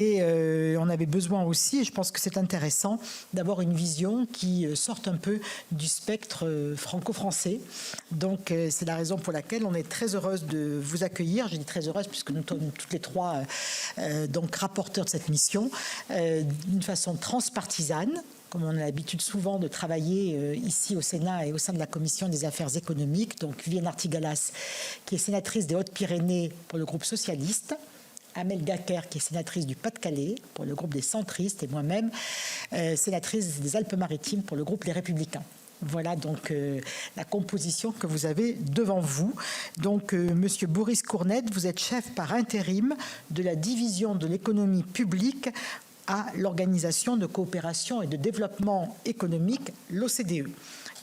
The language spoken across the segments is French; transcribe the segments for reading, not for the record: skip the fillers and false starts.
Et on avait besoin aussi, et je pense que c'est intéressant, d'avoir une vision qui sorte un peu du spectre franco-français. Donc c'est la raison pour laquelle on est très heureuse de vous accueillir. Je dis très heureuse puisque nous sommes toutes les trois donc rapporteurs de cette mission, d'une façon transpartisane, comme on a l'habitude souvent de travailler ici au Sénat et au sein de la Commission des affaires économiques. Donc Viviane Artigalas, qui est sénatrice des Hautes-Pyrénées pour le groupe socialiste, Amel Gacquer, qui est sénatrice du Pas-de-Calais pour le groupe des centristes, et moi-même, sénatrice des Alpes-Maritimes pour le groupe Les Républicains. Voilà donc la composition que vous avez devant vous. Donc, Monsieur Boris Cournette, vous êtes chef par intérim de la division de l'économie publique à l'Organisation de coopération et de développement économique, l'OCDE.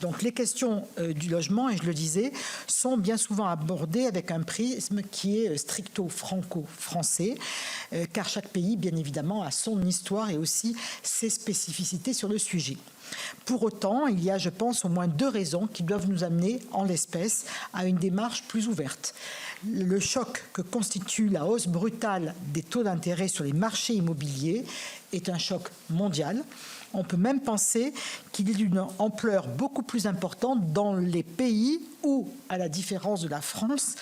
Donc les questions du logement, et je le disais, sont bien souvent abordées avec un prisme qui est stricto franco-français, car chaque pays, bien évidemment, a son histoire et aussi ses spécificités sur le sujet. Pour autant, il y a, je pense, au moins deux raisons qui doivent nous amener, en l'espèce, à une démarche plus ouverte. Le choc que constitue la hausse brutale des taux d'intérêt sur les marchés immobiliers est un choc mondial. On peut même penser qu'il est d'une ampleur beaucoup plus importante dans les pays où, à la différence de la France,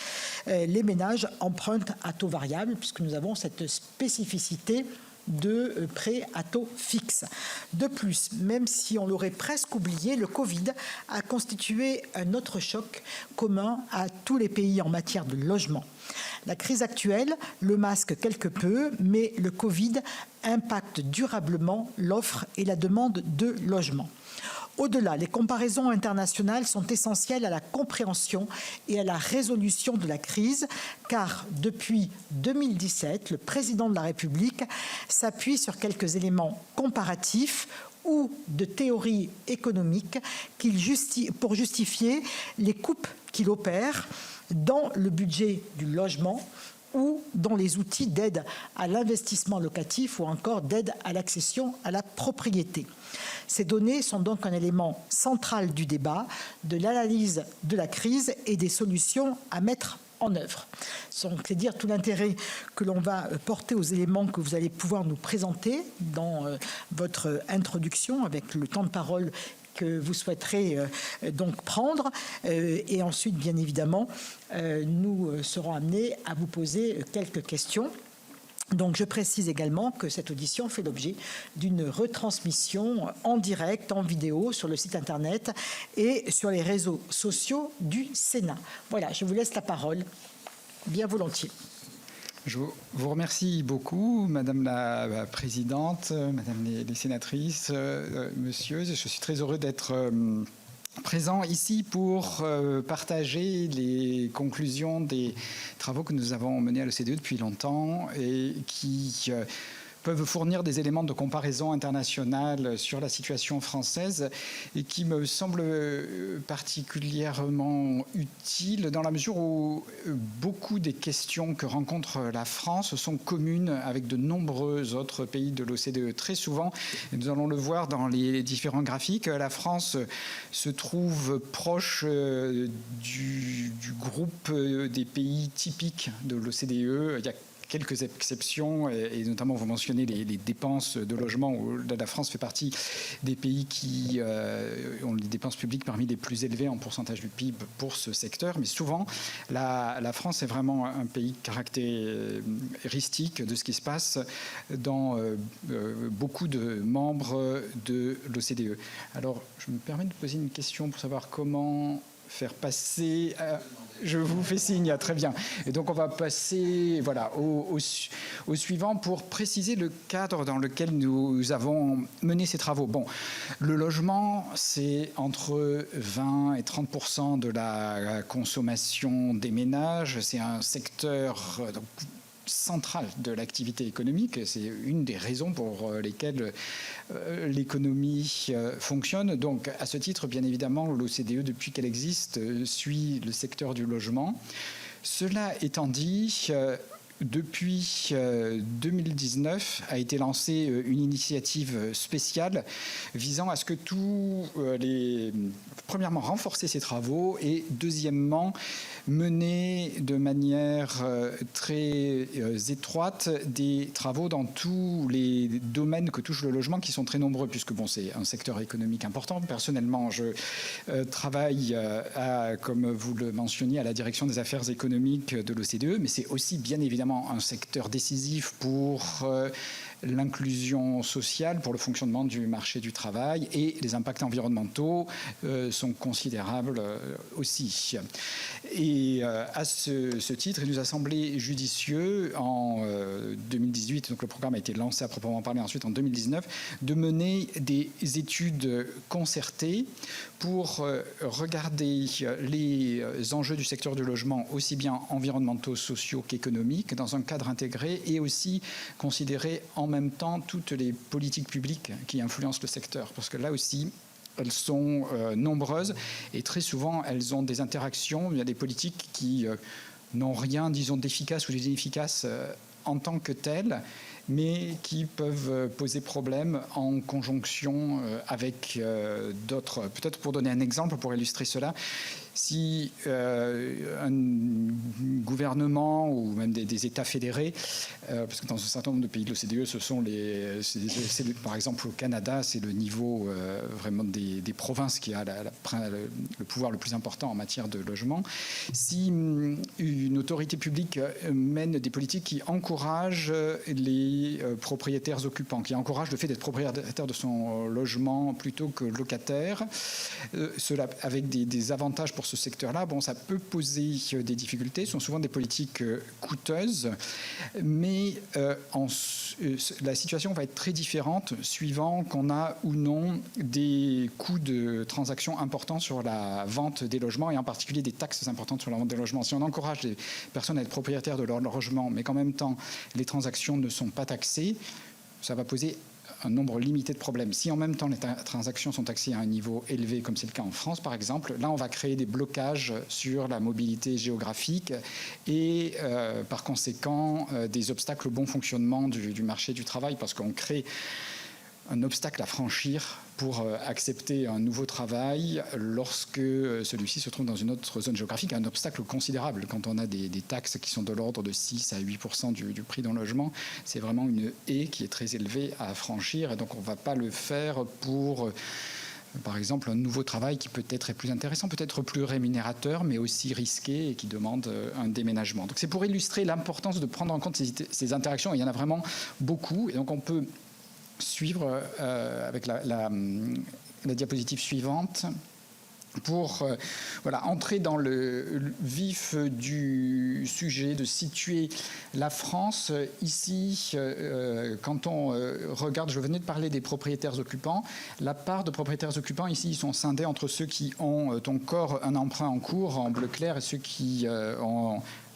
les ménages empruntent à taux variable, puisque nous avons cette spécificité de prêts à taux fixe. De plus, même si on l'aurait presque oublié, le Covid a constitué un autre choc commun à tous les pays en matière de logement. La crise actuelle le masque quelque peu, mais le Covid impacte durablement l'offre et la demande de logement. Au-delà, les comparaisons internationales sont essentielles à la compréhension et à la résolution de la crise, car depuis 2017, le président de la République s'appuie sur quelques éléments comparatifs ou de théorie économique pour justifier les coupes qu'il opère dans le budget du logement ou dans les outils d'aide à l'investissement locatif ou encore d'aide à l'accession à la propriété. Ces données sont donc un élément central du débat, de l'analyse de la crise et des solutions à mettre en œuvre. C'est dire tout l'intérêt que l'on va porter aux éléments que vous allez pouvoir nous présenter dans votre introduction avec le temps de parole que vous souhaiterez donc prendre. Et ensuite, bien évidemment, nous serons amenés à vous poser quelques questions. Donc, je précise également que cette audition fait l'objet d'une retransmission en direct, en vidéo, sur le site Internet et sur les réseaux sociaux du Sénat. Voilà, je vous laisse la parole, bien volontiers. Je vous remercie beaucoup, Madame la Présidente, Madame les sénatrices, Monsieur. Je suis très heureux d'être présent ici pour partager les conclusions des travaux que nous avons menés à l'OCDE depuis longtemps et qui peuvent fournir des éléments de comparaison internationale sur la situation française et qui me semblent particulièrement utiles dans la mesure où beaucoup des questions que rencontre la France sont communes avec de nombreux autres pays de l'OCDE. Très souvent, et nous allons le voir dans les différents graphiques, la France se trouve proche du groupe des pays typiques de l'OCDE. Il y a quelques exceptions, et notamment vous mentionnez les dépenses de logement, où la France fait partie des pays qui ont les dépenses publiques parmi les plus élevées en pourcentage du PIB pour ce secteur. Mais souvent, la France est vraiment un pays caractéristique de ce qui se passe dans beaucoup de membres de l'OCDE. Alors, je me permets de poser une question pour savoir comment faire passer... Je vous fais signe, très bien. Et donc on va passer voilà, au suivant pour préciser le cadre dans lequel nous avons mené ces travaux. Bon, le logement, c'est entre 20 et 30% de la consommation des ménages. C'est un secteur centrale de l'activité économique. C'est une des raisons pour lesquelles l'économie fonctionne. Donc, à ce titre, bien évidemment, l'OCDE, depuis qu'elle existe, suit le secteur du logement. Cela étant dit, depuis 2019 a été lancée une initiative spéciale visant à ce que premièrement, renforcer ces travaux et deuxièmement, mener de manière très étroite des travaux dans tous les domaines que touche le logement qui sont très nombreux puisque bon, c'est un secteur économique important. Personnellement, je travaille, comme vous le mentionniez, à la direction des affaires économiques de l'OCDE, mais c'est aussi bien évidemment un secteur décisif pour l'inclusion sociale, pour le fonctionnement du marché du travail, et les impacts environnementaux sont considérables aussi. Et à ce titre, il nous a semblé judicieux en 2018, donc le programme a été lancé à proprement parler ensuite en 2019, de mener des études concertées pour regarder les enjeux du secteur du logement, aussi bien environnementaux, sociaux qu'économiques, dans un cadre intégré, et aussi considérer en même temps toutes les politiques publiques qui influencent le secteur. Parce que là aussi, elles sont nombreuses et très souvent, elles ont des interactions. Il y a des politiques qui n'ont rien, disons, d'efficace ou d'inefficace en tant que telles, mais qui peuvent poser problème en conjonction avec d'autres. Peut-être pour donner un exemple, pour illustrer cela, si un gouvernement ou même des États fédérés, parce que dans un certain nombre de pays de l'OCDE, ce sont par exemple au Canada, c'est le niveau vraiment des provinces qui a le pouvoir le plus important en matière de logement. Si une autorité publique mène des politiques qui encouragent les propriétaires occupants, qui encouragent le fait d'être propriétaire de son logement plutôt que locataire, cela avec des avantages pour ce secteur-là, bon, ça peut poser des difficultés. Ce sont souvent des politiques coûteuses, mais la situation va être très différente suivant qu'on a ou non des coûts de transaction importants sur la vente des logements et en particulier des taxes importantes sur la vente des logements. Si on encourage les personnes à être propriétaires de leur logement, mais qu'en même temps les transactions ne sont pas taxées, ça va poser un nombre limité de problèmes. Si en même temps les transactions sont taxées à un niveau élevé, comme c'est le cas en France par exemple, là on va créer des blocages sur la mobilité géographique et par conséquent des obstacles au bon fonctionnement du marché du travail, parce qu'on crée un obstacle à franchir pour accepter un nouveau travail lorsque celui-ci se trouve dans une autre zone géographique, un obstacle considérable. Quand on a des taxes qui sont de l'ordre de 6 à 8% du prix d'un logement, c'est vraiment une haie qui est très élevée à franchir, et donc on ne va pas le faire pour par exemple un nouveau travail qui peut-être est plus intéressant, peut-être plus rémunérateur, mais aussi risqué et qui demande un déménagement. Donc c'est pour illustrer l'importance de prendre en compte ces interactions, et il y en a vraiment beaucoup, et donc on peut suivre avec la diapositive suivante pour entrer dans le vif du sujet, de situer la France. Ici, quand on regarde, je venais de parler des propriétaires occupants, la part de propriétaires occupants ici, ils sont scindés entre ceux qui ont encore un emprunt en cours en bleu clair et ceux qui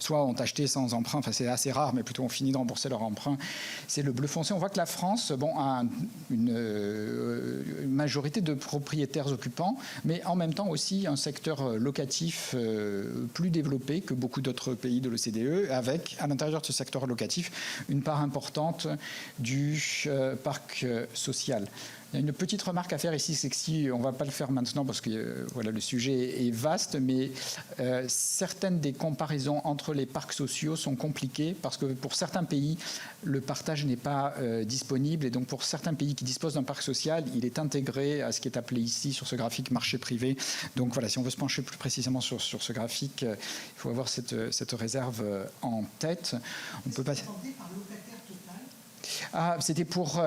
soit ont acheté sans emprunt, enfin c'est assez rare, mais plutôt ont fini de rembourser leur emprunt, c'est le bleu foncé. On voit que la France a une majorité de propriétaires occupants, mais en même temps aussi un secteur locatif plus développé que beaucoup d'autres pays de l'OCDE, avec à l'intérieur de ce secteur locatif une part importante du parc social. Il y a une petite remarque à faire ici, c'est que si on ne va pas le faire maintenant parce que le sujet est vaste, mais certaines des comparaisons entre les parcs sociaux sont compliquées parce que pour certains pays, le partage n'est pas disponible, et donc pour certains pays qui disposent d'un parc social, il est intégré à ce qui est appelé ici sur ce graphique marché privé. Donc voilà, si on veut se pencher plus précisément sur ce graphique, il faut avoir cette réserve en tête. On peut passer. C'était pour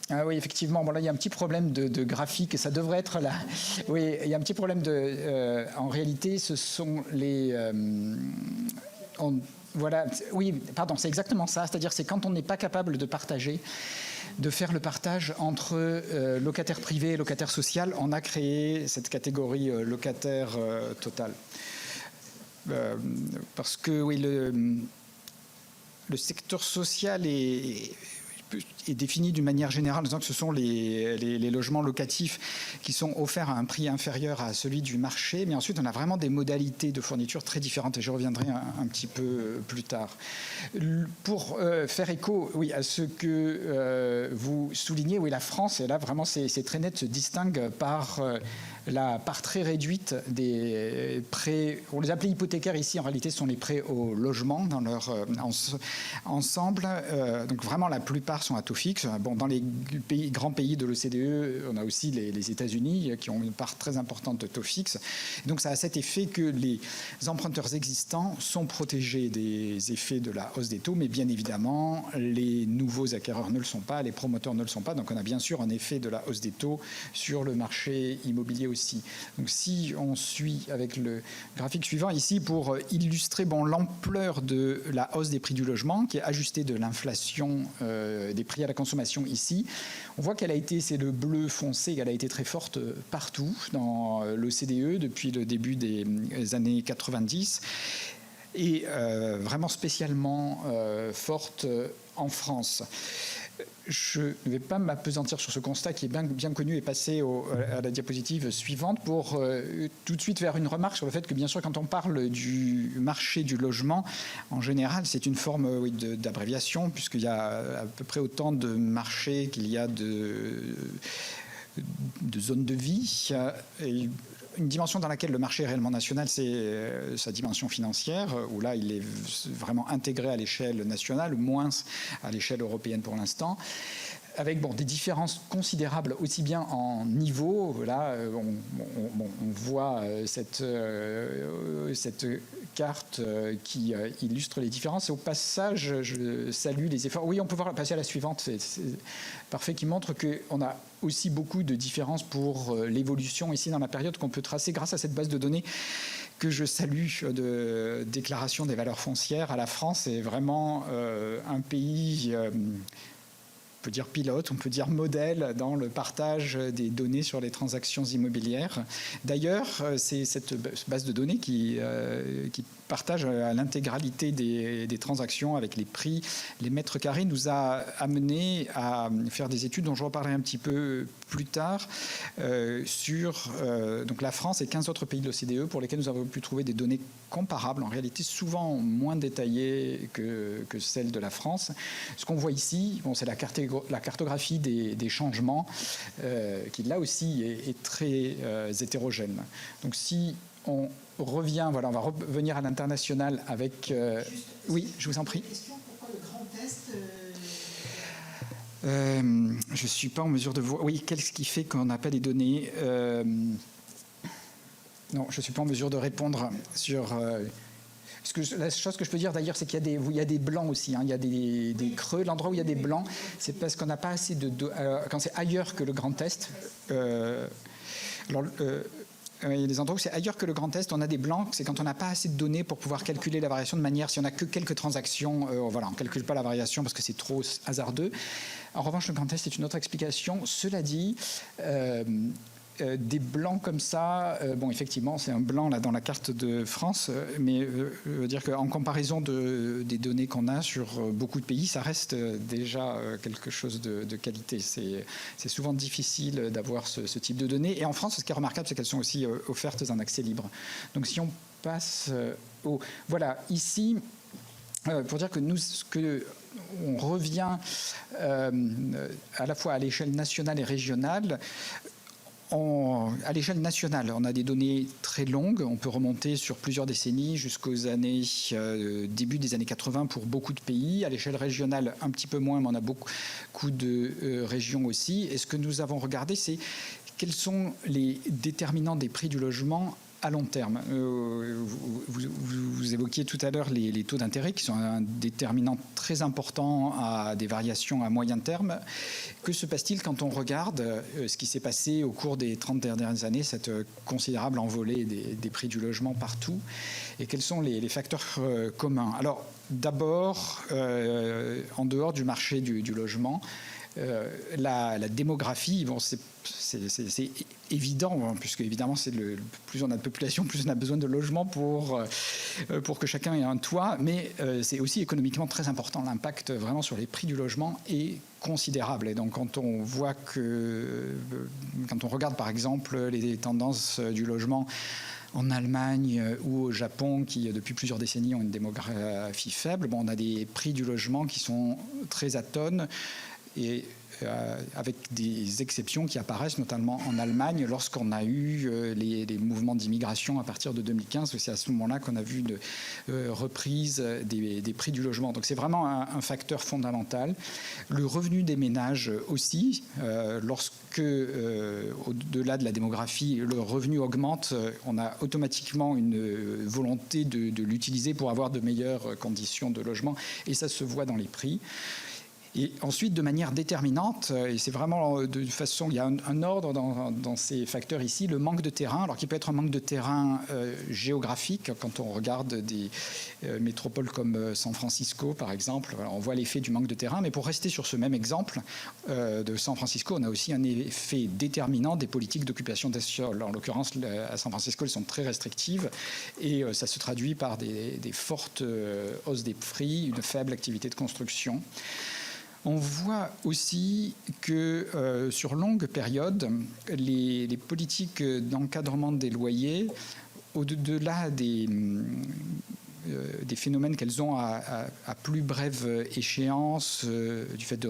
Ah oui, effectivement. Bon, là, il y a un petit problème de graphique, et ça devrait être là. Oui, il y a un petit problème en réalité, ce sont les. Oui, pardon, c'est exactement ça. C'est-à-dire, c'est quand on n'est pas capable de partager, de faire le partage entre locataire privé et locataire social, on a créé cette catégorie locataire total. Parce que oui, le secteur social est est définie d'une manière générale en disant que ce sont les logements locatifs qui sont offerts à un prix inférieur à celui du marché. Mais ensuite, on a vraiment des modalités de fourniture très différentes et je reviendrai un petit peu plus tard. Pour faire écho à ce que vous soulignez, la France, et là vraiment c'est très net, se distingue par la part très réduite des prêts, on les appelait hypothécaires ici, en réalité ce sont les prêts au logement dans leur ensemble. Donc vraiment la plupart sont à taux fixe. Bon, dans les grands pays de l'OCDE, on a aussi les États-Unis qui ont une part très importante de taux fixe. Donc ça a cet effet que les emprunteurs existants sont protégés des effets de la hausse des taux, mais bien évidemment les nouveaux acquéreurs ne le sont pas, les promoteurs ne le sont pas. Donc on a bien sûr un effet de la hausse des taux sur le marché immobilier aussi. Donc si on suit avec le graphique suivant ici pour illustrer l'ampleur de la hausse des prix du logement qui est ajustée de l'inflation des prix à la consommation ici, on voit qu'elle a été, c'est le bleu foncé, elle a été très forte partout dans l'OCDE depuis le début des années 90 et vraiment spécialement forte en France. Je ne vais pas m'appesantir sur ce constat qui est bien connu et passer à la diapositive suivante pour tout de suite faire une remarque sur le fait que bien sûr quand on parle du marché du logement, en général c'est une forme d'abréviation puisqu'il y a à peu près autant de marchés qu'il y a de zones de vie. Et une dimension dans laquelle le marché est réellement national, c'est sa dimension financière, où là, il est vraiment intégré à l'échelle nationale, moins à l'échelle européenne pour l'instant, avec des différences considérables aussi bien en niveau. Là, on voit cette carte qui illustre les différences. Et au passage, je salue les efforts. Oui, on peut passer à la suivante. C'est parfait, qui montre qu'on a aussi beaucoup de différences pour l'évolution ici dans la période qu'on peut tracer grâce à cette base de données que je salue de déclaration des valeurs foncières. À la France, c'est vraiment un pays... on peut dire pilote, on peut dire modèle dans le partage des données sur les transactions immobilières. D'ailleurs, c'est cette base de données qui partage à l'intégralité des transactions avec les prix, les mètres carrés, nous a amené à faire des études dont je reparlerai un petit peu plus tard sur donc la France et 15 autres pays de l'OCDE pour lesquels nous avons pu trouver des données comparables, en réalité souvent moins détaillées que celles de la France. Ce qu'on voit ici, c'est la cartographie des changements qui là aussi est très hétérogène. Donc si on revient, on va revenir à l'international avec... oui, je vous en prie. Pourquoi le Grand Est je ne suis pas en mesure de voir... Oui, qu'est-ce qui fait qu'on n'a pas les données non, je ne suis pas en mesure de répondre sur... la chose que je peux dire d'ailleurs, c'est qu'il y a des blancs aussi, il y a des creux. L'endroit où il y a des blancs, c'est parce qu'on n'a pas assez de... quand c'est ailleurs que le Grand Est... il y a des endroits où c'est ailleurs que le Grand Est, on a des blancs, c'est quand on n'a pas assez de données pour pouvoir calculer la variation de manière, si on n'a que quelques transactions, on ne calcule pas la variation parce que c'est trop hasardeux. En revanche, le Grand Est, c'est une autre explication. Cela dit, des blancs comme ça, effectivement, c'est un blanc là dans la carte de France, mais je veux dire qu'en comparaison des données qu'on a sur beaucoup de pays, ça reste déjà quelque chose de qualité. C'est souvent difficile d'avoir ce type de données. Et en France, ce qui est remarquable, c'est qu'elles sont aussi offertes en accès libre. Donc si on passe voilà, ici, pour dire que on revient à la fois à l'échelle nationale et régionale. À l'échelle nationale, on a des données très longues. On peut remonter sur plusieurs décennies jusqu'aux années début des années 80 pour beaucoup de pays. À l'échelle régionale, un petit peu moins, mais on a beaucoup de régions aussi. Et ce que nous avons regardé, c'est quels sont les déterminants des prix du logement à long terme. Vous évoquiez tout à l'heure les taux d'intérêt qui sont un déterminant très important à des variations à moyen terme. Que se passe-t-il quand on regarde ce qui s'est passé au cours des 30 dernières années, cette considérable envolée des prix du logement partout, et quels sont les facteurs communs? Alors, d'abord, en dehors du marché du logement, La démographie, bon, c'est évident, hein, puisque évidemment, plus on a de population, plus on a besoin de logements pour que chacun ait un toit, mais c'est aussi économiquement très important. L'impact vraiment sur les prix du logement est considérable. Et donc, quand on regarde par exemple les tendances du logement en Allemagne ou au Japon, qui depuis plusieurs décennies ont une démographie faible, bon, on a des prix du logement qui sont très atones, et avec des exceptions qui apparaissent notamment en Allemagne lorsqu'on a eu les mouvements d'immigration à partir de 2015. C'est à ce moment-là qu'on a vu une reprise des prix du logement. Donc c'est vraiment un facteur fondamental. Le revenu des ménages aussi, lorsque au-delà de la démographie, le revenu augmente, on a automatiquement une volonté de l'utiliser pour avoir de meilleures conditions de logement, et ça se voit dans les prix. Et ensuite, de manière déterminante, et c'est vraiment de façon, il y a un ordre dans ces facteurs ici, le manque de terrain, alors qu'il peut être un manque de terrain géographique, quand on regarde des métropoles comme San Francisco, par exemple, on voit l'effet du manque de terrain, mais pour rester sur ce même exemple de San Francisco, on a aussi un effet déterminant des politiques d'occupation des sols. En l'occurrence, à San Francisco, elles sont très restrictives, et ça se traduit par des fortes hausses des prix, une faible activité de construction. On voit aussi que sur longue période, les politiques d'encadrement des loyers, au-delà des phénomènes qu'elles ont à plus brève échéance, du fait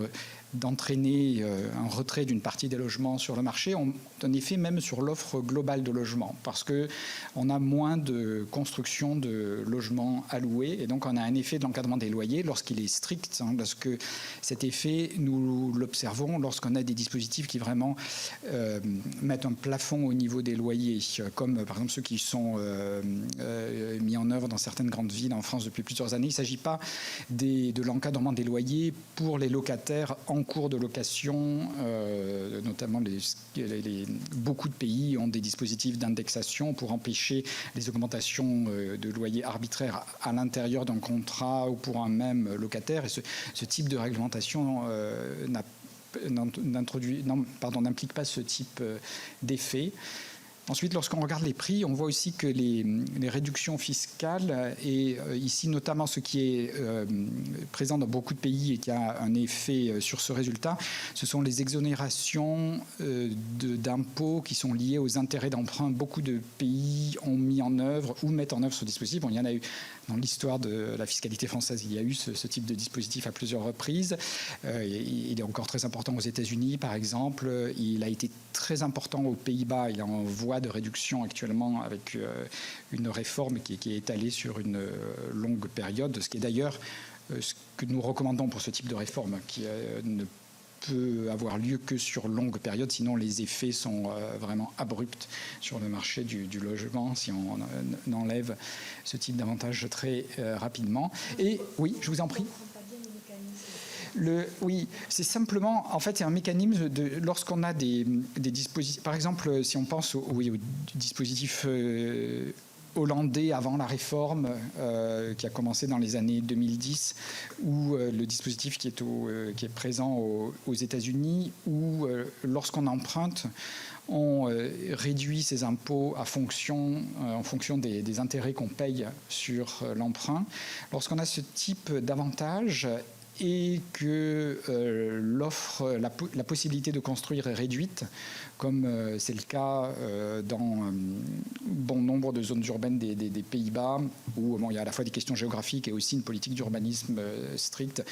d'entraîner un retrait d'une partie des logements sur le marché, ont un effet même sur l'offre globale de logements, parce qu'on a moins de construction de logements alloués, et donc on a un effet de l'encadrement des loyers lorsqu'il est strict, hein, parce que cet effet, nous l'observons lorsqu'on a des dispositifs qui vraiment mettent un plafond au niveau des loyers, comme par exemple ceux qui sont mis en œuvre dans certaines grandes villes en France depuis plusieurs années. Il ne s'agit pas de l'encadrement des loyers pour les locataires en cours de location, notamment beaucoup de pays ont des dispositifs d'indexation pour empêcher les augmentations de loyers arbitraires à l'intérieur d'un contrat ou pour un même locataire. Et ce type de réglementation n'implique pas ce type d'effet. Ensuite, lorsqu'on regarde les prix, on voit aussi que les réductions fiscales, et ici notamment ce qui est présent dans beaucoup de pays et qui a un effet sur ce résultat, ce sont les exonérations d'impôts qui sont liées aux intérêts d'emprunt. Beaucoup de pays ont mis en œuvre ou mettent en œuvre ce dispositif. Bon, il y en a eu dans l'histoire de la fiscalité française, il y a eu ce type de dispositif à plusieurs reprises. Il est encore très important aux États-Unis, par exemple. Il a été très important aux Pays-Bas. Il est en voie de réduction actuellement avec une réforme qui est étalée sur une longue période, ce qui est d'ailleurs ce que nous recommandons pour ce type de réforme, qui ne peut avoir lieu que sur longue période, sinon les effets sont vraiment abrupts sur le marché du logement si on enlève ce type d'avantage très rapidement. Et oui, je vous en prie. Oui, c'est simplement, en fait, c'est un mécanisme lorsqu'on a des dispositifs, par exemple, si on pense au dispositif hollandais avant la réforme qui a commencé dans les années 2010, ou le dispositif qui est présent aux États-Unis, où lorsqu'on emprunte, on réduit ses impôts en fonction des intérêts qu'on paye sur l'emprunt. Lorsqu'on a ce type d'avantage et que la possibilité de construire est réduite, comme c'est le cas dans bon nombre de zones urbaines des Pays-Bas, où il y a à la fois des questions géographiques et aussi une politique d'urbanisme stricte.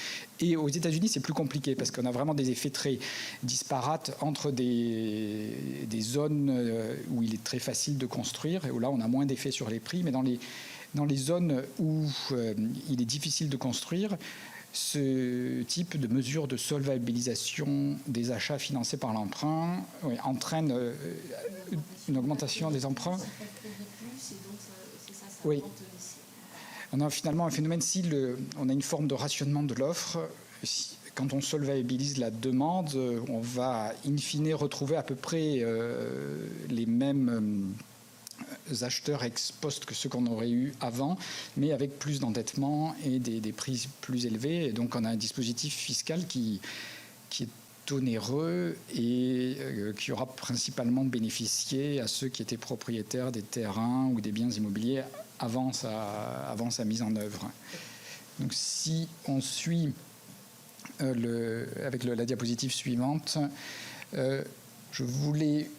Et aux États-Unis, c'est plus compliqué, parce qu'on a vraiment des effets très disparates entre des zones où il est très facile de construire, et où là, on a moins d'effets sur les prix, mais dans les zones où il est difficile de construire, ce type de mesure de solvabilisation des achats financés par l'emprunt entraîne une augmentation des emprunts. Oui. On a finalement un phénomène, si on a une forme de rationnement de l'offre, quand on solvabilise la demande, on va in fine retrouver à peu près les mêmes acheteurs ex post que ceux qu'on aurait eu avant, mais avec plus d'endettement et des prix plus élevés. Et donc on a un dispositif fiscal qui est onéreux et qui aura principalement bénéficié à ceux qui étaient propriétaires des terrains ou des biens immobiliers avant sa mise en œuvre. Donc si on suit avec la diapositive suivante, je voulais...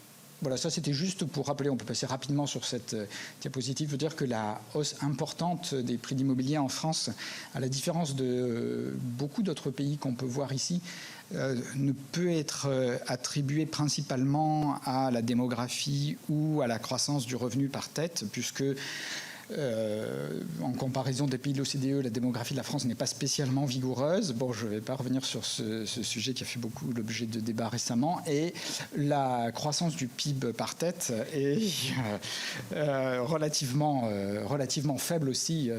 Voilà, ça c'était juste pour rappeler, on peut passer rapidement sur cette diapositive, veut dire que la hausse importante des prix d'immobilier en France, à la différence de beaucoup d'autres pays qu'on peut voir ici, ne peut être attribuée principalement à la démographie ou à la croissance du revenu par tête, puisque en comparaison des pays de l'OCDE, la démographie de la France n'est pas spécialement vigoureuse. Bon, je ne vais pas revenir sur ce sujet qui a fait beaucoup l'objet de débats récemment. Et la croissance du PIB par tête est relativement faible aussi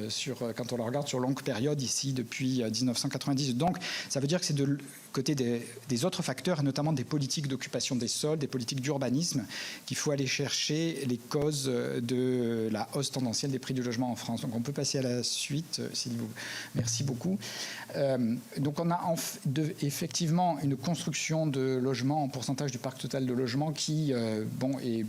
quand on la regarde sur longue période, ici depuis 1990. Donc, ça veut dire que c'est de côté des autres facteurs, et notamment des politiques d'occupation des sols, des politiques d'urbanisme, qu'il faut aller chercher les causes de la hausse tendancielle des prix du logement en France. Donc on peut passer à la suite, s'il vous plaît. Merci beaucoup. Donc on a effectivement une construction de logements en pourcentage du parc total de logements qui est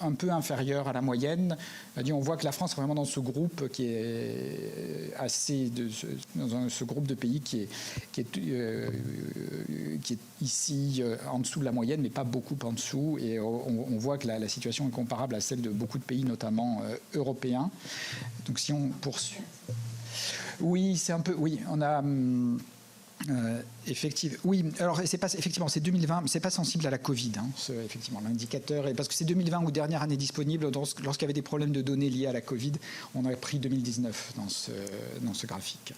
un peu inférieur à la moyenne. On voit que la France est vraiment dans ce groupe qui est dans ce groupe de pays qui est ici en dessous de la moyenne, mais pas beaucoup en dessous. Et on voit que la situation est comparable à celle de beaucoup de pays, notamment européens. Donc si on poursuit, oui, c'est un peu, oui, on a. Effectivement, oui. Alors c'est 2020, mais c'est pas sensible à la Covid. Effectivement, l'indicateur, parce que c'est 2020 ou dernière année disponible. Lorsqu'il y avait des problèmes de données liés à la Covid, on a pris 2019 dans ce graphique.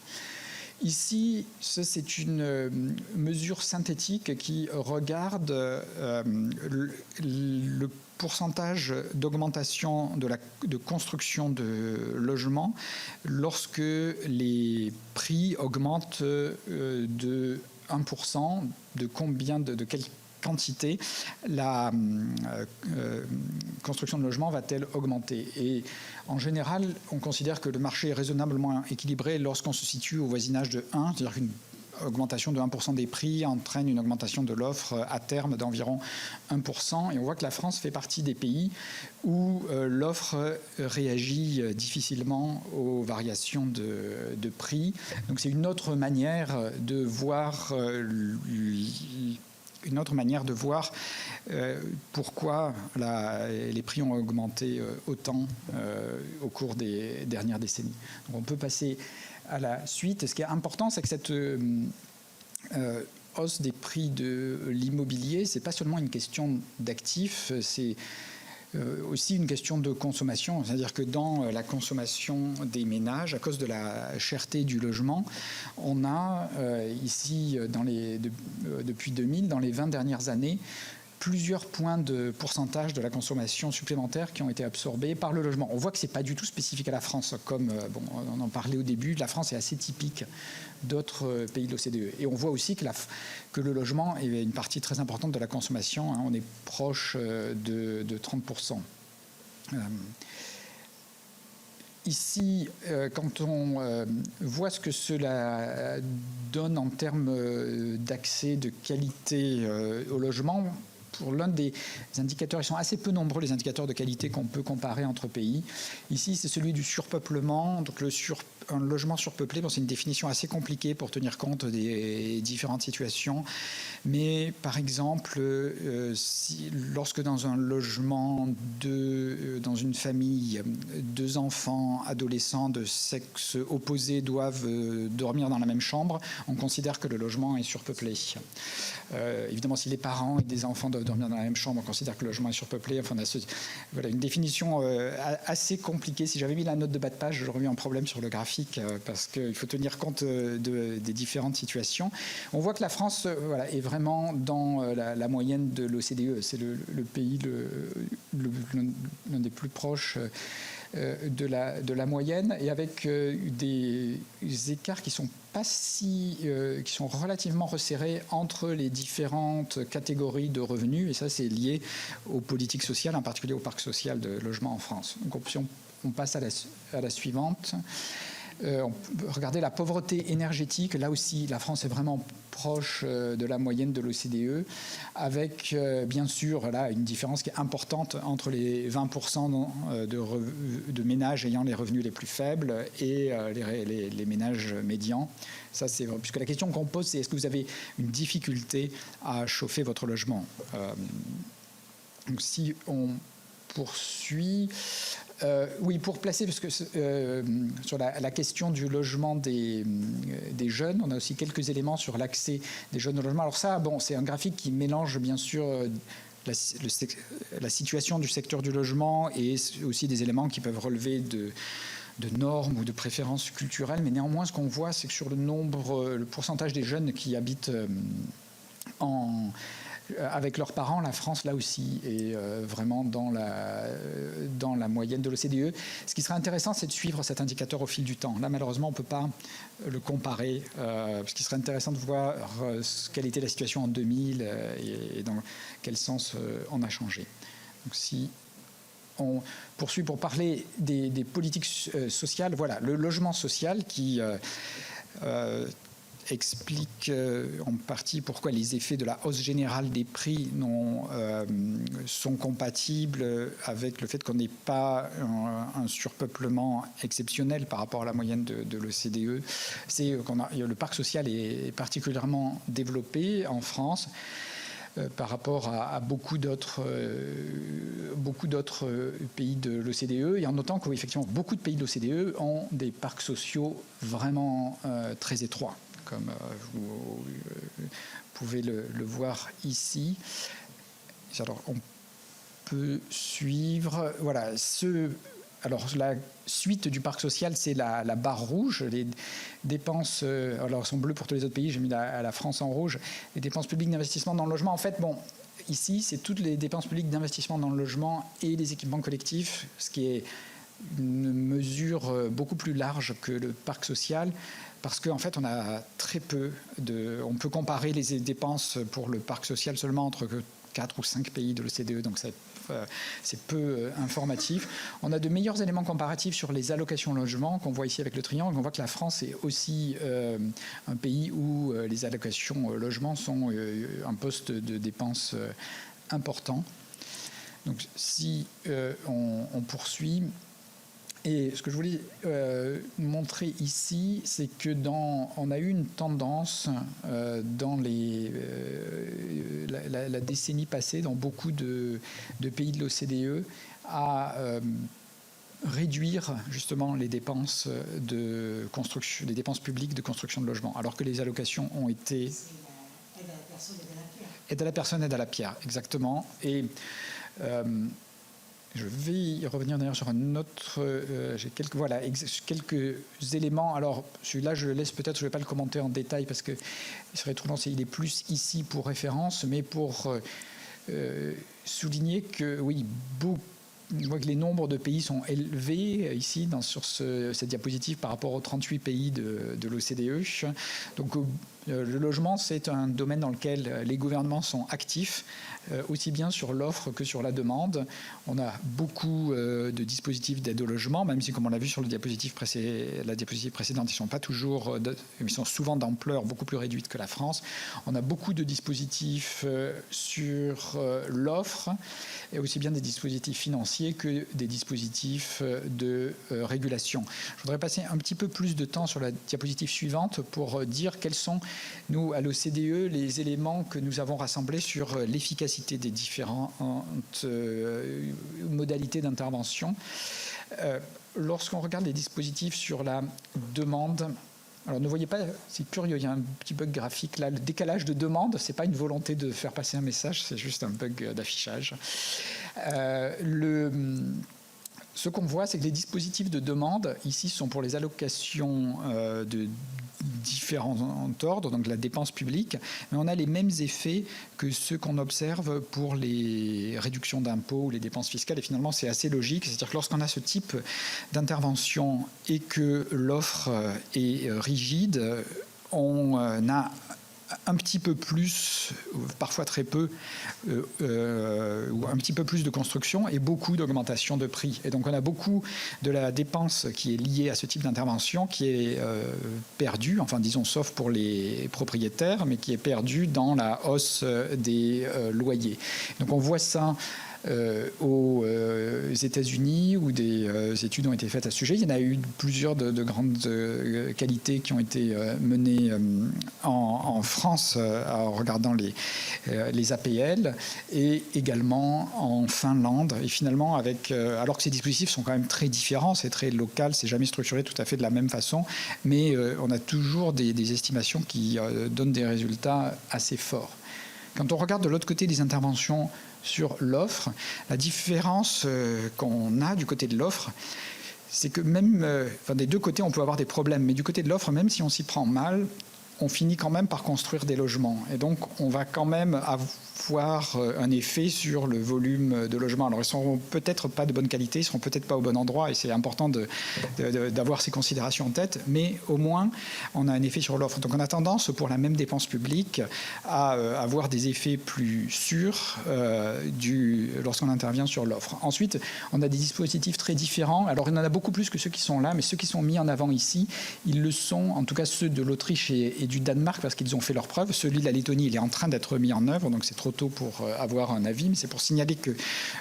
Ici, c'est une mesure synthétique qui regarde le pourcentage d'augmentation de construction de logements lorsque les prix augmentent de 1%, de quelle quantité la construction de logements va-t-elle augmenter. Et en général, on considère que le marché est raisonnablement équilibré lorsqu'on se situe au voisinage de 1, c'est-à-dire qu'une augmentation de 1% des prix entraîne une augmentation de l'offre à terme d'environ 1%. Et on voit que la France fait partie des pays où l'offre réagit difficilement aux variations de prix. Donc c'est une autre manière de voir pourquoi les prix ont augmenté autant au cours des dernières décennies. Donc on peut passer à la suite. Ce qui est important, c'est que cette hausse des prix de l'immobilier, c'est pas seulement une question d'actifs, c'est aussi une question de consommation. C'est-à-dire que dans la consommation des ménages, à cause de la cherté du logement, on a ici, depuis 2000, dans les 20 dernières années, plusieurs points de pourcentage de la consommation supplémentaire qui ont été absorbés par le logement. On voit que ce n'est pas du tout spécifique à la France, comme on en parlait au début. La France est assez typique d'autres pays de l'OCDE. Et on voit aussi que le logement est une partie très importante de la consommation. On est proche de 30%. Ici, quand on voit ce que cela donne en termes d'accès, de qualité au logement, pour l'un des indicateurs, ils sont assez peu nombreux, les indicateurs de qualité qu'on peut comparer entre pays. Ici, c'est celui du surpeuplement. Donc un logement surpeuplé, c'est une définition assez compliquée pour tenir compte des différentes situations. Mais par exemple, lorsque dans un logement, dans une famille, 2 enfants adolescents de sexe opposé doivent dormir dans la même chambre, on considère que le logement est surpeuplé. Évidemment, si les parents et des enfants doivent dormir dans la même chambre, on considère que le logement est surpeuplé. Enfin, voilà, une définition assez compliquée. Si j'avais mis la note de bas de page, j'aurais eu un problème sur le graphique parce qu'il faut tenir compte des différentes situations. On voit que la France est vraiment dans la moyenne de l'OCDE. C'est le pays l'un des plus proches de la moyenne, et avec des écarts qui sont qui sont relativement resserrés entre les différentes catégories de revenus, et ça c'est lié aux politiques sociales, en particulier au parc social de logement en France. Donc si on passe à la suivante. On peut regarder la pauvreté énergétique. Là aussi, la France est vraiment proche de la moyenne de l'OCDE, avec bien sûr là une différence qui est importante entre les 20% de ménages ayant les revenus les plus faibles et les ménages médians. Ça, c'est vrai, puisque la question qu'on pose, c'est est-ce que vous avez une difficulté à chauffer votre logement? Donc, si on poursuit. Oui, pour placer, parce que sur la question du logement des jeunes, on a aussi quelques éléments sur l'accès des jeunes au logement. Alors ça, bon, c'est un graphique qui mélange bien sûr la situation du secteur du logement et aussi des éléments qui peuvent relever de normes ou de préférences culturelles. Mais néanmoins, ce qu'on voit, c'est que sur le pourcentage des jeunes qui habitent avec leurs parents, la France, là aussi, est vraiment dans la moyenne de l'OCDE. Ce qui serait intéressant, c'est de suivre cet indicateur au fil du temps. Là, malheureusement, on ne peut pas le comparer. Ce qui serait intéressant de voir quelle était la situation en 2000 et dans quel sens on a changé. Donc, si on poursuit pour parler des politiques sociales, voilà, le logement social qui explique en partie pourquoi les effets de la hausse générale des prix sont compatibles avec le fait qu'on n'ait pas un surpeuplement exceptionnel par rapport à la moyenne de l'OCDE. C'est le parc social est particulièrement développé en France par rapport à beaucoup d'autres pays de l'OCDE, et en notant qu'effectivement beaucoup de pays de l'OCDE ont des parcs sociaux vraiment très étroits, comme vous pouvez le voir ici. Alors, on peut suivre. Voilà, alors, la suite du parc social, c'est la barre rouge. Les dépenses, alors elles sont bleues pour tous les autres pays, j'ai mis la France en rouge. Les dépenses publiques d'investissement dans le logement, en fait, bon, ici, c'est toutes les dépenses publiques d'investissement dans le logement et les équipements collectifs, ce qui est une mesure beaucoup plus large que le parc social, parce qu'en fait, on a très peu on peut comparer les dépenses pour le parc social seulement entre 4 ou 5 pays de l'OCDE, donc c'est peu informatif. On a de meilleurs éléments comparatifs sur les allocations logement qu'on voit ici avec le triangle. On voit que la France est aussi un pays où les allocations logement sont un poste de dépense important. Donc si on poursuit, et ce que je voulais montrer ici, c'est que on a eu une tendance dans la décennie passée, dans beaucoup de pays de l'OCDE, à réduire justement les dépenses de construction, les dépenses publiques de construction de logements, alors que les allocations ont été aide à la personne, aide à la pierre, exactement. Et je vais y revenir d'ailleurs sur un autre. J'ai quelques éléments. Alors, celui-là, je le laisse peut-être, je ne vais pas le commenter en détail parce qu'il serait trop long. Il est plus ici pour référence, mais pour souligner que, oui, je vois que les nombres de pays sont élevés ici sur cette diapositive par rapport aux 38 pays de l'OCDE. Donc, le logement, c'est un domaine dans lequel les gouvernements sont actifs, aussi bien sur l'offre que sur la demande. On a beaucoup de dispositifs d'aide au logement, même si, comme on l'a vu sur la diapositive précédente, ils sont souvent d'ampleur beaucoup plus réduite que la France. On a beaucoup de dispositifs sur l'offre, et aussi bien des dispositifs financiers que des dispositifs de régulation. Je voudrais passer un petit peu plus de temps sur la diapositive suivante pour dire quels sont, nous, à l'OCDE, les éléments que nous avons rassemblés sur l'efficacité des différentes modalités d'intervention. Lorsqu'on regarde les dispositifs sur la demande, alors ne voyez pas, c'est curieux, il y a un petit bug graphique là, le décalage de demande, c'est pas une volonté de faire passer un message, c'est juste un bug d'affichage. Ce qu'on voit, c'est que les dispositifs de demande, ici, sont pour les allocations de différents ordres, donc la dépense publique, mais on a les mêmes effets que ceux qu'on observe pour les réductions d'impôts ou les dépenses fiscales, et finalement c'est assez logique, c'est-à-dire que lorsqu'on a ce type d'intervention et que l'offre est rigide, on a un petit peu plus, parfois très peu, ou un petit peu plus de construction et beaucoup d'augmentation de prix. Et donc on a beaucoup de la dépense qui est liée à ce type d'intervention qui est perdue, enfin disons sauf pour les propriétaires, mais qui est perdue dans la hausse des loyers. Donc on voit ça aux États-Unis où des études ont été faites à ce sujet. Il y en a eu plusieurs de grandes qualités qui ont été menées en France en regardant les APL et également en Finlande. Et finalement, alors que ces dispositifs sont quand même très différents, c'est très local, c'est jamais structuré tout à fait de la même façon, mais on a toujours des estimations qui donnent des résultats assez forts. Quand on regarde de l'autre côté des interventions sur l'offre, la différence qu'on a du côté de l'offre, c'est que même, des deux côtés, on peut avoir des problèmes, mais du côté de l'offre, même si on s'y prend mal, on finit quand même par construire des logements. Et donc, on va quand même avoir un effet sur le volume de logements. Alors, ils ne seront peut-être pas de bonne qualité, ils ne seront peut-être pas au bon endroit, et c'est important d'avoir ces considérations en tête, mais au moins, on a un effet sur l'offre. Donc, on a tendance, pour la même dépense publique, à avoir des effets plus sûrs lorsqu'on intervient sur l'offre. Ensuite, on a des dispositifs très différents. Alors, il y en a beaucoup plus que ceux qui sont là, mais ceux qui sont mis en avant ici, ils le sont, en tout cas ceux de l'Autriche et du Danemark, parce qu'ils ont fait leurs preuves. Celui de la Lettonie, il est en train d'être mis en œuvre, donc c'est trop tôt pour avoir un avis, mais c'est pour signaler que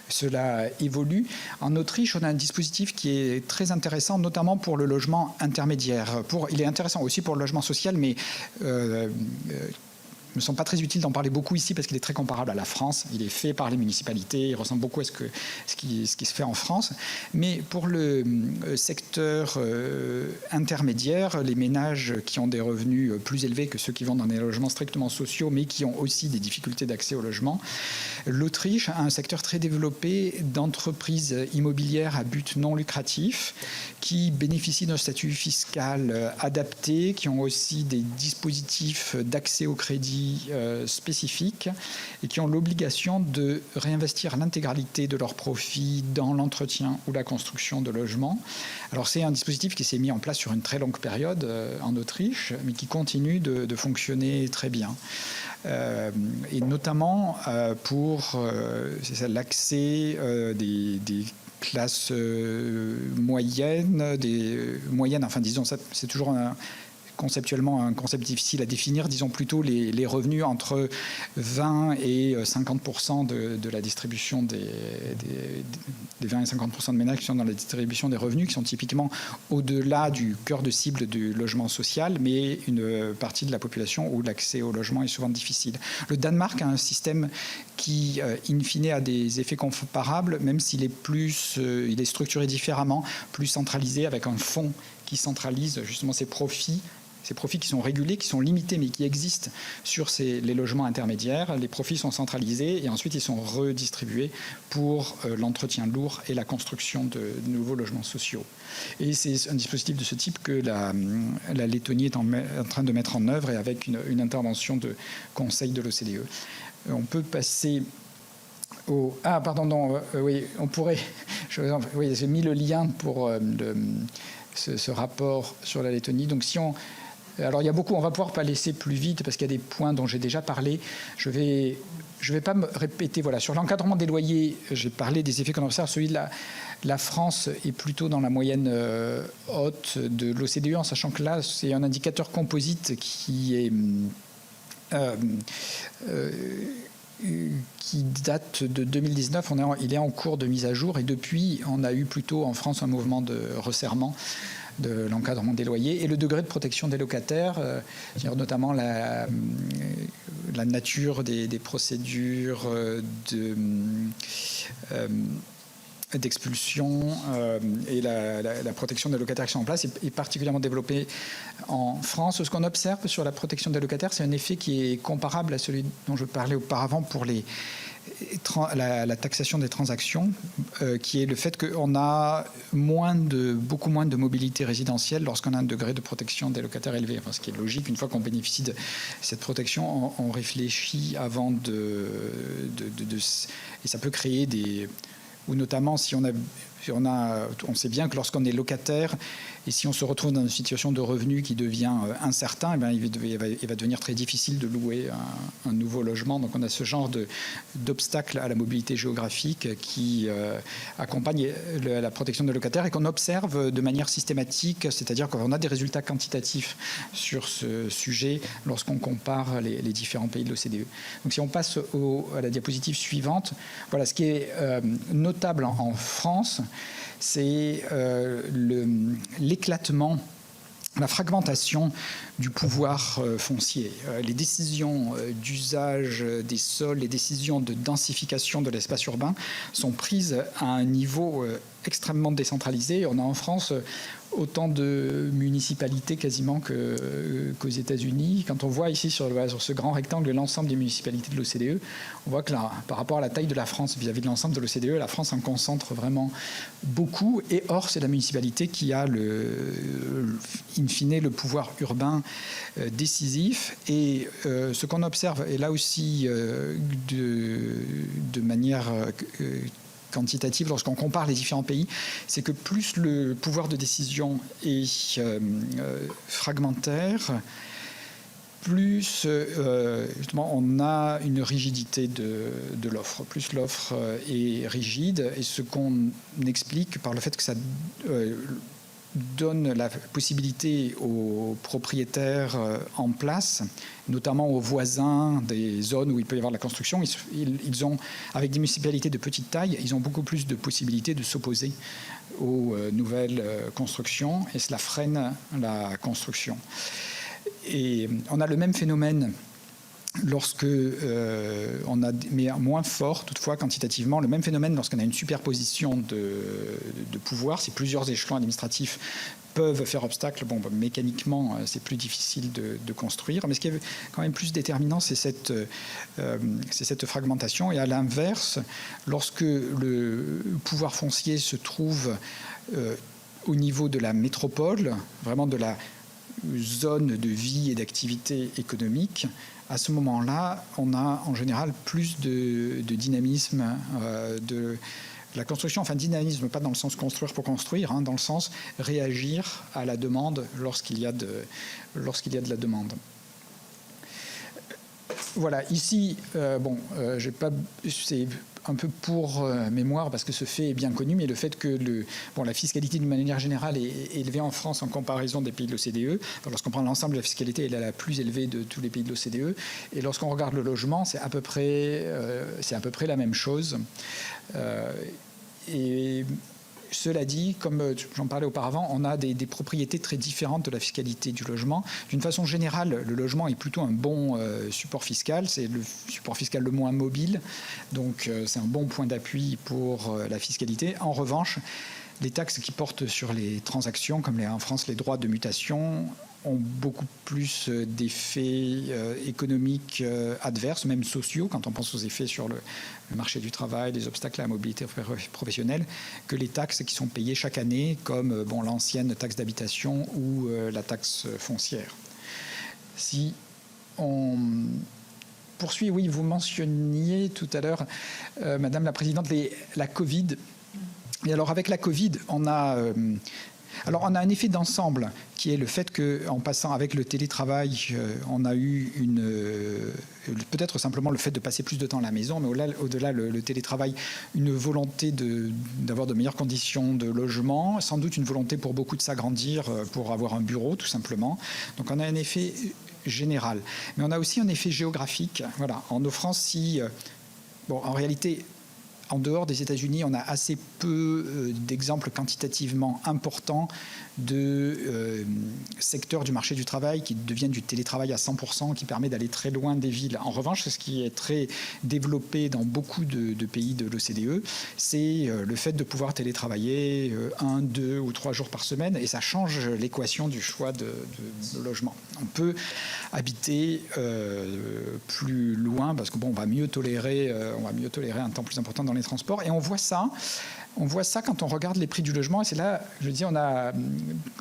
cela évolue. En Autriche, on a un dispositif qui est très intéressant, notamment pour le logement intermédiaire. Il est intéressant aussi pour le logement social, mais ne sont pas très utiles d'en parler beaucoup ici parce qu'il est très comparable à la France. Il est fait par les municipalités, il ressemble beaucoup à ce qui se fait en France. Mais pour le secteur intermédiaire, les ménages qui ont des revenus plus élevés que ceux qui vont dans des logements strictement sociaux, mais qui ont aussi des difficultés d'accès au logement, l'Autriche a un secteur très développé d'entreprises immobilières à but non lucratif qui bénéficient d'un statut fiscal adapté, qui ont aussi des dispositifs d'accès au crédit spécifiques et qui ont l'obligation de réinvestir l'intégralité de leurs profits dans l'entretien ou la construction de logements. Alors c'est un dispositif qui s'est mis en place sur une très longue période en Autriche, mais qui continue de fonctionner très bien. Et notamment pour l'accès des classes moyennes, enfin disons, c'est toujours conceptuellement un concept difficile à définir, disons plutôt les revenus entre 20 et 50% de la distribution des 20 et 50% de ménages qui sont dans la distribution des revenus, qui sont typiquement au-delà du cœur de cible du logement social, mais une partie de la population où l'accès au logement est souvent difficile. Le Danemark a un système qui, in fine, a des effets comparables, même s'il il est structuré différemment, plus centralisé, avec un fonds qui centralise justement ces profits qui sont régulés, qui sont limités, mais qui existent sur les logements intermédiaires. Les profits sont centralisés et ensuite ils sont redistribués pour l'entretien lourd et la construction de nouveaux logements sociaux. Et c'est un dispositif de ce type que la Lettonie est en train de mettre en œuvre et avec une intervention de conseil de l'OCDE. On peut passer au... Ah, pardon, non, oui, on pourrait... Oui, j'ai mis le lien pour ce rapport sur la Lettonie. Donc alors il y a beaucoup, on va pouvoir pas laisser plus vite parce qu'il y a des points dont j'ai déjà parlé. Je vais pas me répéter. Voilà, sur l'encadrement des loyers, j'ai parlé des effets qu'on observe. Celui de la France est plutôt dans la moyenne haute de l'OCDE, en sachant que là, c'est un indicateur composite qui date de 2019, il est en cours de mise à jour et depuis, on a eu plutôt en France un mouvement de resserrement de l'encadrement des loyers et le degré de protection des locataires, notamment la nature des procédures d'expulsion et la protection des locataires qui sont en place est particulièrement développée en France. Ce qu'on observe sur la protection des locataires, c'est un effet qui est comparable à celui dont je parlais auparavant pour la taxation des transactions, qui est le fait qu'on a beaucoup moins de mobilité résidentielle lorsqu'on a un degré de protection des locataires élevé. Enfin, ce qui est logique, une fois qu'on bénéficie de cette protection, on réfléchit avant et ça peut créer ou notamment si on a on sait bien que lorsqu'on est locataire, et si on se retrouve dans une situation de revenu qui devient incertain, eh bien, il va devenir très difficile de louer un nouveau logement. Donc on a ce genre d'obstacle à la mobilité géographique qui accompagne la protection des locataires et qu'on observe de manière systématique, c'est-à-dire qu'on a des résultats quantitatifs sur ce sujet lorsqu'on compare les différents pays de l'OCDE. Donc si on passe à la diapositive suivante, voilà, ce qui est notable en France, c'est l'éclatement, la fragmentation du pouvoir foncier. Les décisions d'usage des sols, les décisions de densification de l'espace urbain sont prises à un niveau extrêmement décentralisé. On a en France autant de municipalités quasiment qu'aux États-Unis. Quand on voit ici sur ce grand rectangle l'ensemble des municipalités de l'OCDE, on voit que là, par rapport à la taille de la France vis-à-vis de l'ensemble de l'OCDE, la France en concentre vraiment beaucoup. Et or, c'est la municipalité qui a in fine le pouvoir urbain décisif. Et ce qu'on observe, et là aussi de manière quantitative lorsqu'on compare les différents pays, c'est que plus le pouvoir de décision est fragmentaire, plus justement on a une rigidité de l'offre. Plus l'offre est rigide, et ce qu'on explique par le fait que ça donne la possibilité aux propriétaires en place, notamment aux voisins des zones où il peut y avoir de la construction, ils ont, avec des municipalités de petite taille, ils ont beaucoup plus de possibilités de s'opposer aux nouvelles constructions, et cela freine la construction. Et on a le même phénomène lorsque on a, mais moins fort toutefois quantitativement, le même phénomène lorsqu'on a une superposition de pouvoirs, si plusieurs échelons administratifs peuvent faire obstacle, bon, mécaniquement c'est plus difficile de construire, mais ce qui est quand même plus déterminant, c'est cette fragmentation. Et à l'inverse, lorsque le pouvoir foncier se trouve au niveau de la métropole, vraiment de la zone de vie et d'activité économique, à ce moment-là, on a en général plus de dynamisme de la construction. Enfin, dynamisme, pas dans le sens construire pour construire, hein, dans le sens réagir à la demande lorsqu'il y a de la demande. Voilà, ici, j'ai pas, c'est un peu pour mémoire, parce que ce fait est bien connu, mais le fait que la fiscalité d'une manière générale est élevée en France en comparaison des pays de l'OCDE. Lorsqu'on prend l'ensemble de la fiscalité, elle est la plus élevée de tous les pays de l'OCDE. Et lorsqu'on regarde le logement, c'est à peu près la même chose. Et cela dit, comme j'en parlais auparavant, on a des propriétés très différentes de la fiscalité du logement. D'une façon générale, le logement est plutôt un bon support fiscal. C'est le support fiscal le moins mobile. Donc, c'est un bon point d'appui pour la fiscalité. En revanche, les taxes qui portent sur les transactions, comme en France les droits de mutation, ont beaucoup plus d'effets économiques adverses, même sociaux, quand on pense aux effets sur le marché du travail, les obstacles à la mobilité professionnelle, que les taxes qui sont payées chaque année, comme l'ancienne taxe d'habitation ou la taxe foncière. Si on poursuit, oui, vous mentionniez tout à l'heure, Madame la Présidente, la Covid. Et alors, avec la Covid, on a un effet d'ensemble qui est le fait qu'en passant avec le télétravail, on a eu peut-être simplement le fait de passer plus de temps à la maison, mais au-delà le télétravail, une volonté d'avoir de meilleures conditions de logement, sans doute une volonté pour beaucoup de s'agrandir pour avoir un bureau, tout simplement. Donc on a un effet général. Mais on a aussi un effet géographique. Voilà, en offrant en réalité, en dehors des États-Unis, on a assez peu d'exemples quantitativement importants de secteurs du marché du travail qui deviennent du télétravail à 100%, qui permet d'aller très loin des villes. En revanche, ce qui est très développé dans beaucoup de pays de l'OCDE, c'est le fait de pouvoir télétravailler 1, 2 ou 3 jours par semaine, et ça change l'équation du choix de logement. On peut habiter plus loin parce que on va mieux tolérer un temps plus important dans les transports, et on voit ça quand on regarde les prix du logement. Et c'est là, je dis, on a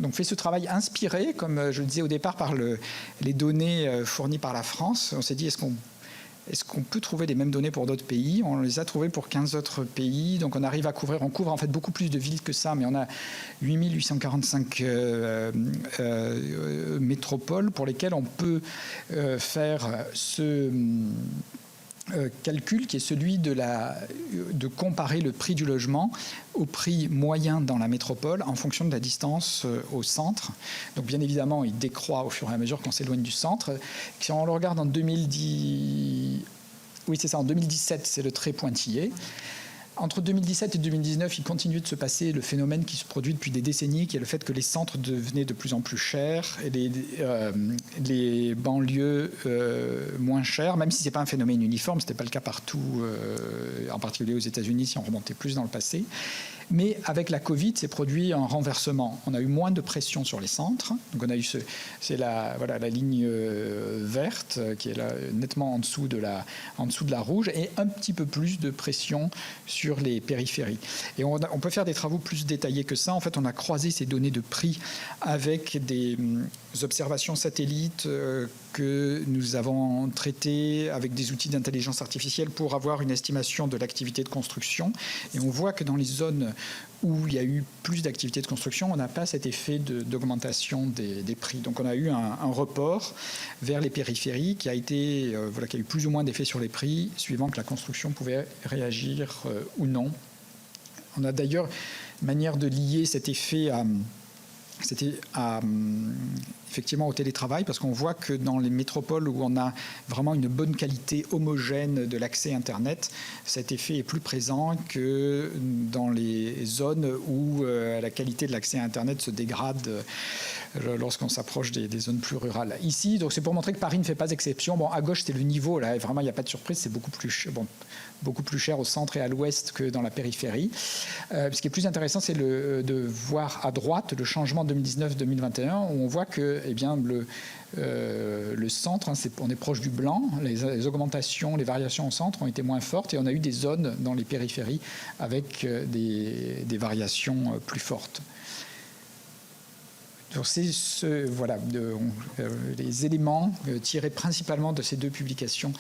donc fait ce travail inspiré, comme je le disais au départ, par les données fournies par la France. On s'est dit, est-ce qu'on est-ce qu'on peut trouver les mêmes données pour d'autres pays? On les a trouvées pour 15 autres pays, donc on couvre en fait beaucoup plus de villes que ça, mais on a 8845 métropoles pour lesquelles on peut faire ce calcul qui est celui de comparer le prix du logement au prix moyen dans la métropole en fonction de la distance au centre. Donc bien évidemment, il décroît au fur et à mesure qu'on s'éloigne du centre. Si on le regarde en 2010, oui c'est ça, en 2017, c'est le trait pointillé. Entre 2017 et 2019, il continue de se passer le phénomène qui se produit depuis des décennies, qui est le fait que les centres devenaient de plus en plus chers et les banlieues moins chères, même si ce n'est pas un phénomène uniforme, ce n'était pas le cas partout, en particulier aux États-Unis, si on remontait plus dans le passé. Mais avec la Covid, s'est produit un renversement. On a eu moins de pression sur les centres. Donc on a eu c'est la ligne verte qui est là, nettement en dessous de la rouge, et un petit peu plus de pression sur les périphéries. Et on peut faire des travaux plus détaillés que ça. En fait, on a croisé ces données de prix avec des observations satellites que nous avons traitées avec des outils d'intelligence artificielle pour avoir une estimation de l'activité de construction. Et on voit que dans les zones où il y a eu plus d'activité de construction, on n'a pas cet effet d'augmentation des prix. Donc on a eu un report vers les périphéries qui a eu plus ou moins d'effet sur les prix, suivant que la construction pouvait réagir ou non. On a d'ailleurs une manière de lier cet effet effectivement au télétravail, parce qu'on voit que dans les métropoles où on a vraiment une bonne qualité homogène de l'accès Internet, cet effet est plus présent que dans les zones où la qualité de l'accès Internet se dégrade lorsqu'on s'approche des zones plus rurales. Ici, donc c'est pour montrer que Paris ne fait pas exception. Bon, à gauche, c'est le niveau, là, vraiment, il n'y a pas de surprise, c'est beaucoup plus cher au centre et à l'ouest que dans la périphérie. Ce qui est plus intéressant, c'est de voir à droite le changement 2019-2021, où on voit que le centre, on est proche du blanc, les augmentations, les variations au centre ont été moins fortes, et on a eu des zones dans les périphéries avec des variations plus fortes. C'est les éléments tirés principalement de ces deux publications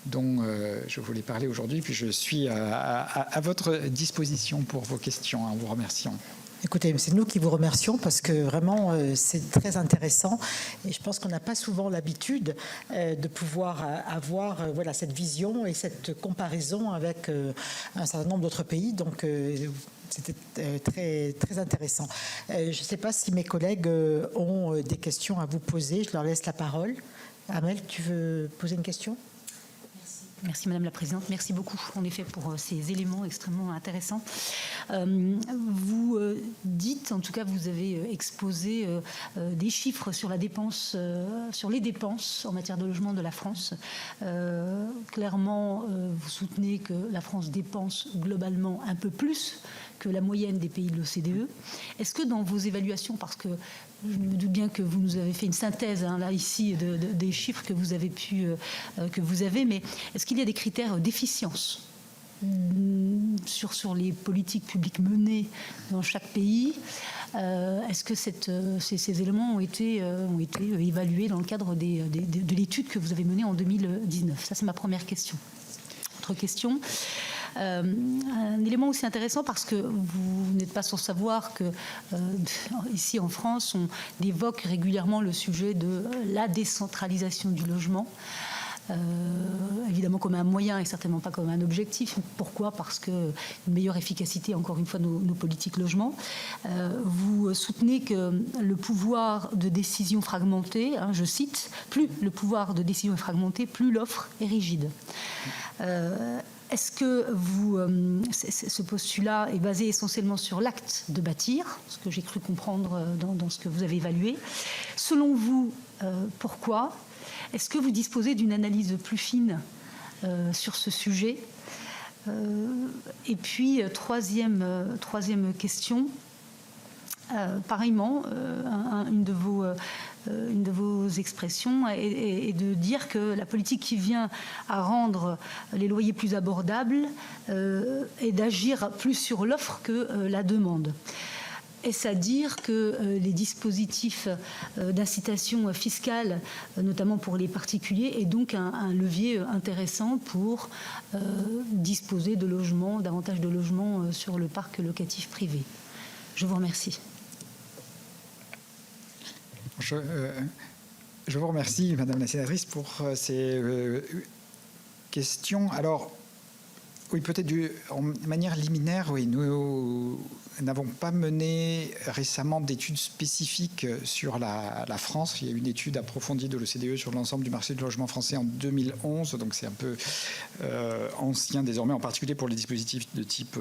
dont je voulais parler aujourd'hui. Puis je suis à votre disposition pour vos questions, en vous remerciant. Écoutez, c'est nous qui vous remercions parce que vraiment c'est très intéressant, et je pense qu'on n'a pas souvent l'habitude de pouvoir avoir cette vision et cette comparaison avec un certain nombre d'autres pays. Donc c'était très, très intéressant. Je ne sais pas si mes collègues ont des questions à vous poser. Je leur laisse la parole. Amel, tu veux poser une question ? Merci Madame la Présidente, merci beaucoup en effet pour ces éléments extrêmement intéressants. Vous dites, en tout cas vous avez exposé des chiffres sur la dépense, sur les dépenses en matière de logement de la France. Clairement, vous soutenez que la France dépense globalement un peu plus que la moyenne des pays de l'OCDE. Est-ce que dans vos évaluations, parce que je me doute bien que vous nous avez fait une synthèse là ici des chiffres que vous avez mais est-ce qu'il y a des critères d'efficience sur les politiques publiques menées dans chaque pays? Est-ce que ces éléments ont été évalués dans le cadre de l'étude que vous avez menée en 2019? Ça, c'est ma première question. Autre question. Un élément aussi intéressant, parce que vous n'êtes pas sans savoir que ici en France on évoque régulièrement le sujet de la décentralisation du logement, évidemment comme un moyen et certainement pas comme un objectif. Pourquoi? Parce que une meilleure efficacité, encore une fois, nos politiques logement. Vous soutenez que le pouvoir de décision fragmenté, je cite, plus le pouvoir de décision est fragmenté, plus l'offre est rigide. Est-ce que ce postulat est basé essentiellement sur l'acte de bâtir, ce que j'ai cru comprendre dans ce que vous avez évalué? Selon vous, pourquoi? Est-ce que vous disposez d'une analyse plus fine sur ce sujet? Et puis, troisième question, pareillement, une de vos expressions est de dire que la politique qui vient à rendre les loyers plus abordables est d'agir plus sur l'offre que la demande. Est-ce à dire que les dispositifs d'incitation fiscale, notamment pour les particuliers, est donc un levier intéressant pour disposer de logements, davantage de logements sur le parc locatif privé? Je vous remercie. Je vous remercie, Madame la sénatrice, pour ces questions. Alors, oui, peut-être de manière liminaire, oui, nous n'avons pas mené récemment d'études spécifiques sur la France. Il y a eu une étude approfondie de l'OCDE sur l'ensemble du marché du logement français en 2011, donc c'est un peu ancien désormais, en particulier pour les dispositifs de type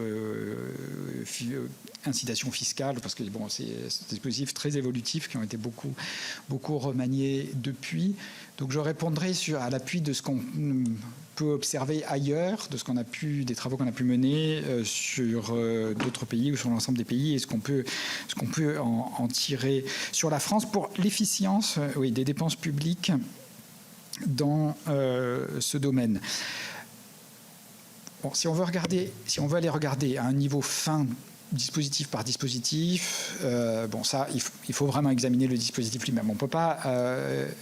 incitation fiscale, parce que bon, c'est des dispositifs très évolutifs qui ont été beaucoup remaniés depuis. Donc je répondrai à l'appui de ce qu'on peut observer ailleurs, des travaux qu'on a pu mener sur d'autres pays ou sur l'ensemble des pays, et ce qu'on peut en tirer sur la France pour l'efficience des dépenses publiques dans ce domaine. Bon, si on veut aller regarder à un niveau fin, dispositif par dispositif, bon, ça, il faut vraiment examiner le dispositif lui-même. On ne peut pas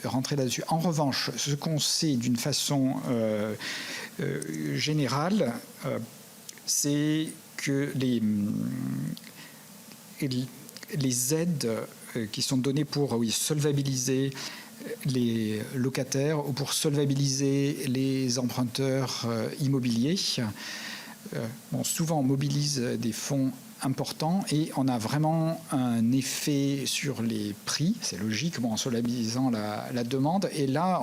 rentrer là-dessus. En revanche, ce qu'on sait d'une façon générale, c'est que les aides qui sont données pour solvabiliser les locataires ou pour solvabiliser les emprunteurs immobiliers, souvent on mobilise des fonds important et on a vraiment un effet sur les prix, c'est logique, en solvabilisant la demande. Et là,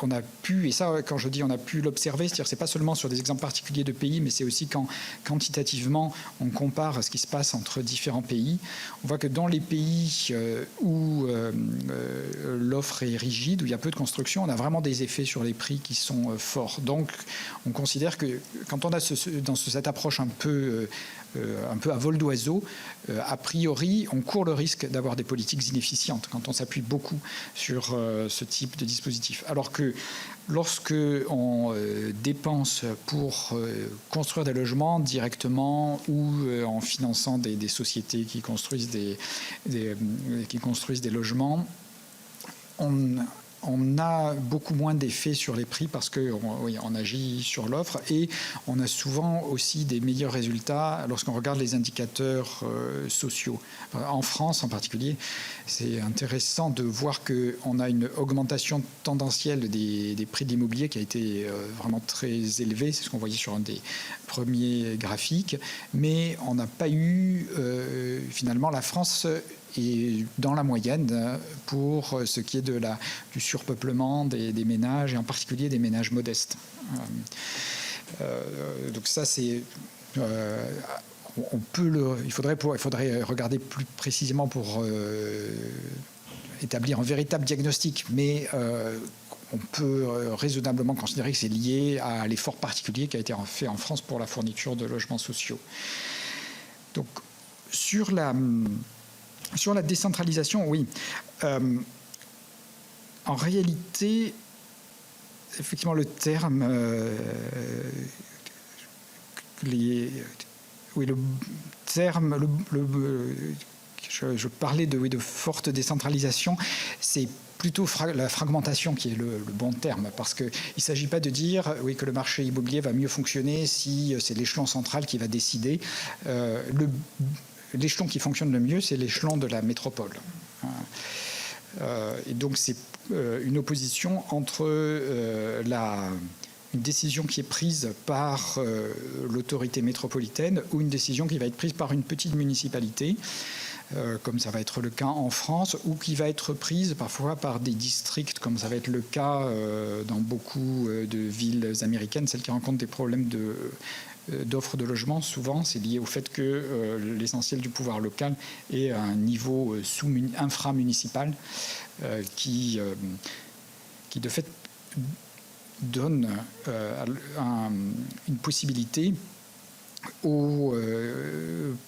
on a pu, et ça, quand je dis on a pu l'observer, c'est-à-dire c'est pas seulement sur des exemples particuliers de pays, mais c'est aussi quand quantitativement on compare ce qui se passe entre différents pays. On voit que dans les pays où l'offre est rigide, où il y a peu de construction, on a vraiment des effets sur les prix qui sont forts. Donc, on considère que quand on a cette approche un peu à vol d'oiseau, a priori, on court le risque d'avoir des politiques inefficientes quand on s'appuie beaucoup sur ce type de dispositif. Alors que lorsque on dépense pour construire des logements directement ou en finançant des sociétés qui construisent des logements, on a beaucoup moins d'effet sur les prix parce qu'on agit sur l'offre, et on a souvent aussi des meilleurs résultats lorsqu'on regarde les indicateurs sociaux. En France en particulier, c'est intéressant de voir qu'on a une augmentation tendancielle des prix de l'immobilier qui a été vraiment très élevée. C'est ce qu'on voyait sur un des premiers graphiques. Mais on n'a pas eu, finalement, la France est dans la moyenne pour ce qui est du surpeuplement des ménages, et en particulier des ménages modestes. Donc ça, c'est... il faudrait regarder plus précisément pour établir un véritable diagnostic, mais on peut raisonnablement considérer que c'est lié à l'effort particulier qui a été fait en France pour la fourniture de logements sociaux. Donc, sur la décentralisation, oui. En réalité, effectivement, le terme... je parlais de forte décentralisation, c'est plutôt la fragmentation qui est le bon terme, parce qu'il ne s'agit pas de dire que le marché immobilier va mieux fonctionner si c'est l'échelon central qui va décider. L'échelon qui fonctionne le mieux, c'est l'échelon de la métropole. Et donc, c'est une opposition entre une décision qui est prise par l'autorité métropolitaine ou une décision qui va être prise par une petite municipalité, comme ça va être le cas en France, ou qui va être prise parfois par des districts, comme ça va être le cas dans beaucoup de villes américaines, celles qui rencontrent des problèmes d'offre de logement. Souvent, c'est lié au fait que l'essentiel du pouvoir local est à un niveau inframunicipal qui de fait donne une possibilité aux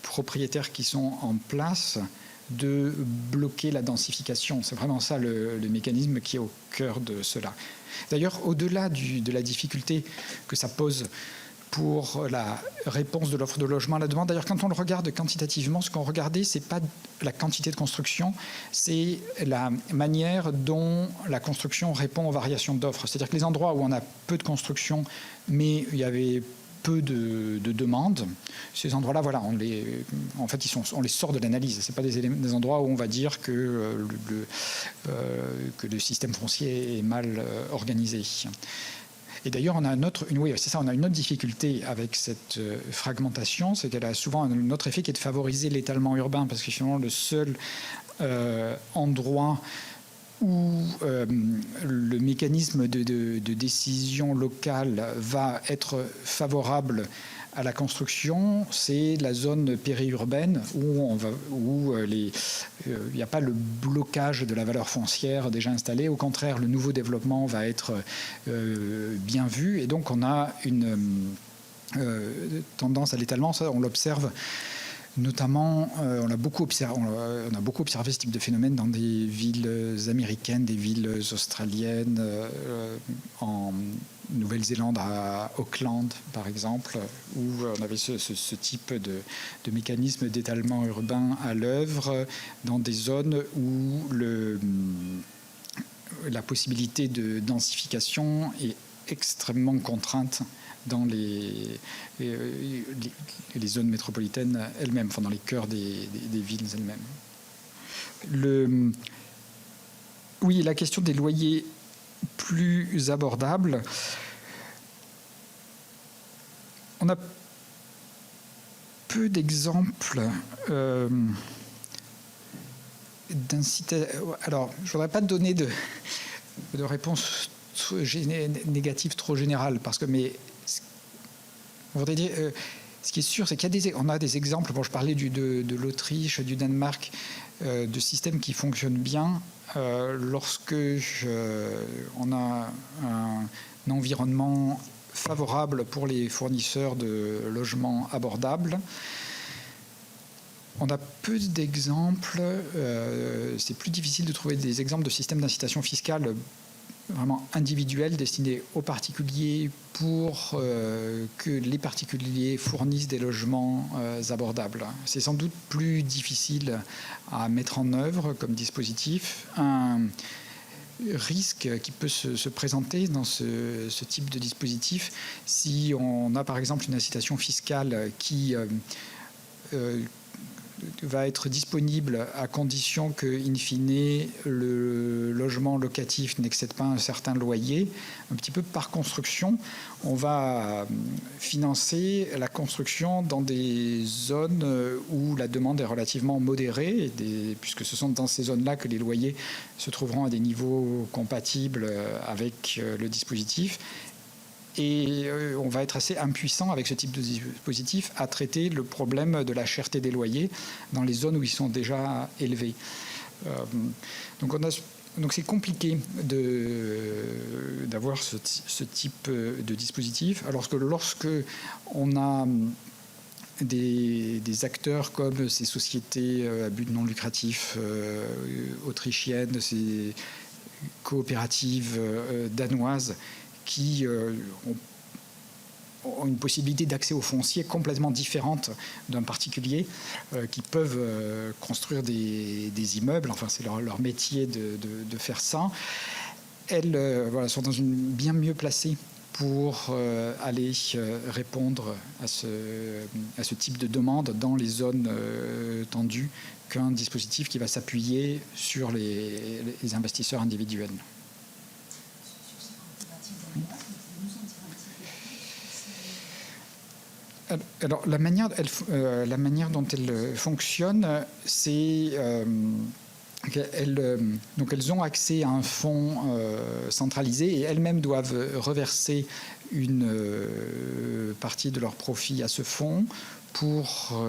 propriétaires qui sont en place de bloquer la densification. C'est vraiment ça le mécanisme qui est au cœur de cela. D'ailleurs, au-delà de la difficulté que ça pose pour la réponse de l'offre de logement à la demande. D'ailleurs, quand on le regarde quantitativement, ce qu'on regardait, ce n'est pas la quantité de construction, c'est la manière dont la construction répond aux variations d'offres. C'est-à-dire que les endroits où on a peu de construction, mais il y avait peu de demandes, ces endroits-là, voilà, on les sort de l'analyse. Ce n'est pas des endroits où on va dire que le système foncier est mal organisé. Et d'ailleurs, on a une autre difficulté avec cette fragmentation, c'est qu'elle a souvent un autre effet qui est de favoriser l'étalement urbain, parce que finalement, le seul endroit où le mécanisme de décision locale va être favorable à la construction, c'est la zone périurbaine où il n'y a pas le blocage de la valeur foncière déjà installée. Au contraire, le nouveau développement va être bien vu. Et donc, on a une tendance à l'étalement. Ça, on l'observe notamment, on a beaucoup observé ce type de phénomène dans des villes américaines, des villes australiennes, en Nouvelle-Zélande, à Auckland, par exemple, où on avait ce type de mécanisme d'étalement urbain à l'œuvre, dans des zones où la possibilité de densification est extrêmement contrainte dans les zones métropolitaines elles-mêmes, enfin dans les cœurs des villes elles-mêmes. Oui, la question des loyers plus abordables. On a peu d'exemples d'incitation. Alors, je ne voudrais pas donner de réponse négative trop générale, parce que on voudrait dire, ce qui est sûr, c'est qu'on a des exemples. Bon, je parlais de l'Autriche, du Danemark, de systèmes qui fonctionnent bien lorsque on a un environnement favorable pour les fournisseurs de logements abordables. On a peu d'exemples. C'est plus difficile de trouver des exemples de systèmes d'incitation fiscale vraiment individuels destinés aux particuliers pour que les particuliers fournissent des logements abordables. C'est sans doute plus difficile à mettre en œuvre comme dispositif. Un risque qui peut se présenter dans ce type de dispositif, si on a par exemple une incitation fiscale qui va être disponible à condition que, in fine, le logement locatif n'excède pas un certain loyer. Un petit peu par construction, on va financer la construction dans des zones où la demande est relativement modérée, puisque ce sont dans ces zones-là que les loyers se trouveront à des niveaux compatibles avec le dispositif. Et on va être assez impuissant avec ce type de dispositif à traiter le problème de la cherté des loyers dans les zones où ils sont déjà élevés. Donc c'est compliqué d'avoir ce type de dispositif. Alors que lorsque on a des acteurs comme ces sociétés à but non lucratif autrichiennes, ces coopératives danoises, qui ont une possibilité d'accès au foncier complètement différente d'un particulier, qui peuvent construire des immeubles, enfin c'est leur métier de faire ça. Elles sont bien mieux placées pour aller répondre à ce type de demande dans les zones tendues qu'un dispositif qui va s'appuyer sur les investisseurs individuels. Alors, la manière dont elle fonctionne, c'est qu'elles ont accès à un fonds centralisé et elles-mêmes doivent reverser une partie de leur profit à ce fonds pour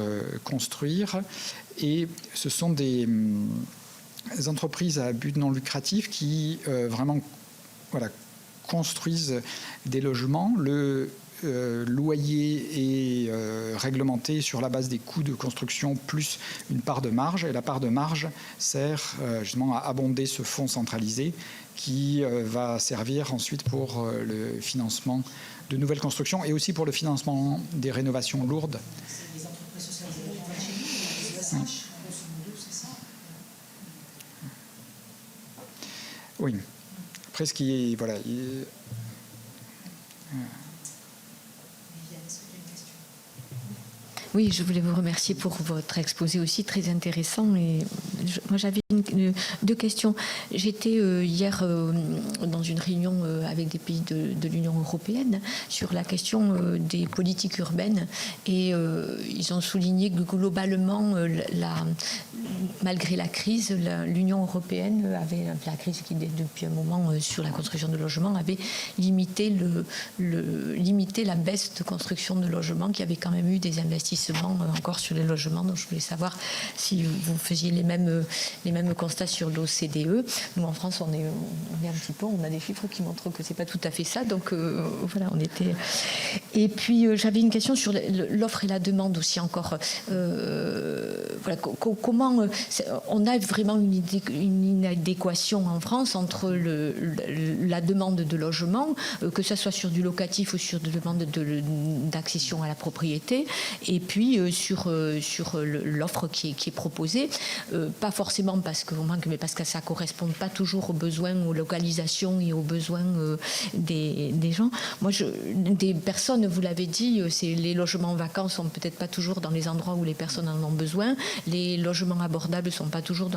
construire. Et ce sont des entreprises à but non lucratif qui vraiment construisent des logements. Le loyer est réglementé sur la base des coûts de construction plus une part de marge, et la part de marge sert justement à abonder ce fonds centralisé qui va servir ensuite pour le financement de nouvelles constructions et aussi pour le financement des rénovations lourdes. C'est les entreprises sociales chez les c'est ça? Oui. Après, ce qui est... Voilà. Oui, je voulais vous remercier pour votre exposé aussi, très intéressant. Et moi, j'avais deux questions. J'étais hier dans une réunion avec des pays de l'Union européenne sur la question des politiques urbaines. Et ils ont souligné que globalement, malgré la crise, l'Union européenne avait, la crise qui depuis un moment sur la construction de logements, avait limité la baisse de construction de logements, qui avait quand même eu des investissements encore sur les logements. Donc je voulais savoir si vous faisiez les mêmes constats sur l'OCDE. Nous en France on est un petit peu, on a des chiffres qui montrent que c'est pas tout à fait ça. Donc voilà, on était. Et puis j'avais une question sur l'offre et la demande aussi encore. Voilà, comment on a vraiment une inadéquation en France entre la demande de logement, que ce soit sur du locatif ou sur de demande d'accession à la propriété, et puis sur l'offre qui est proposée, pas forcément parce qu'on manque, mais parce que ça ne correspond pas toujours aux besoins, aux localisations et aux besoins des gens. Moi, des personnes, vous l'avez dit, les logements vacants sont peut-être pas toujours dans les endroits où les personnes en ont besoin. Les logements abordables sont pas toujours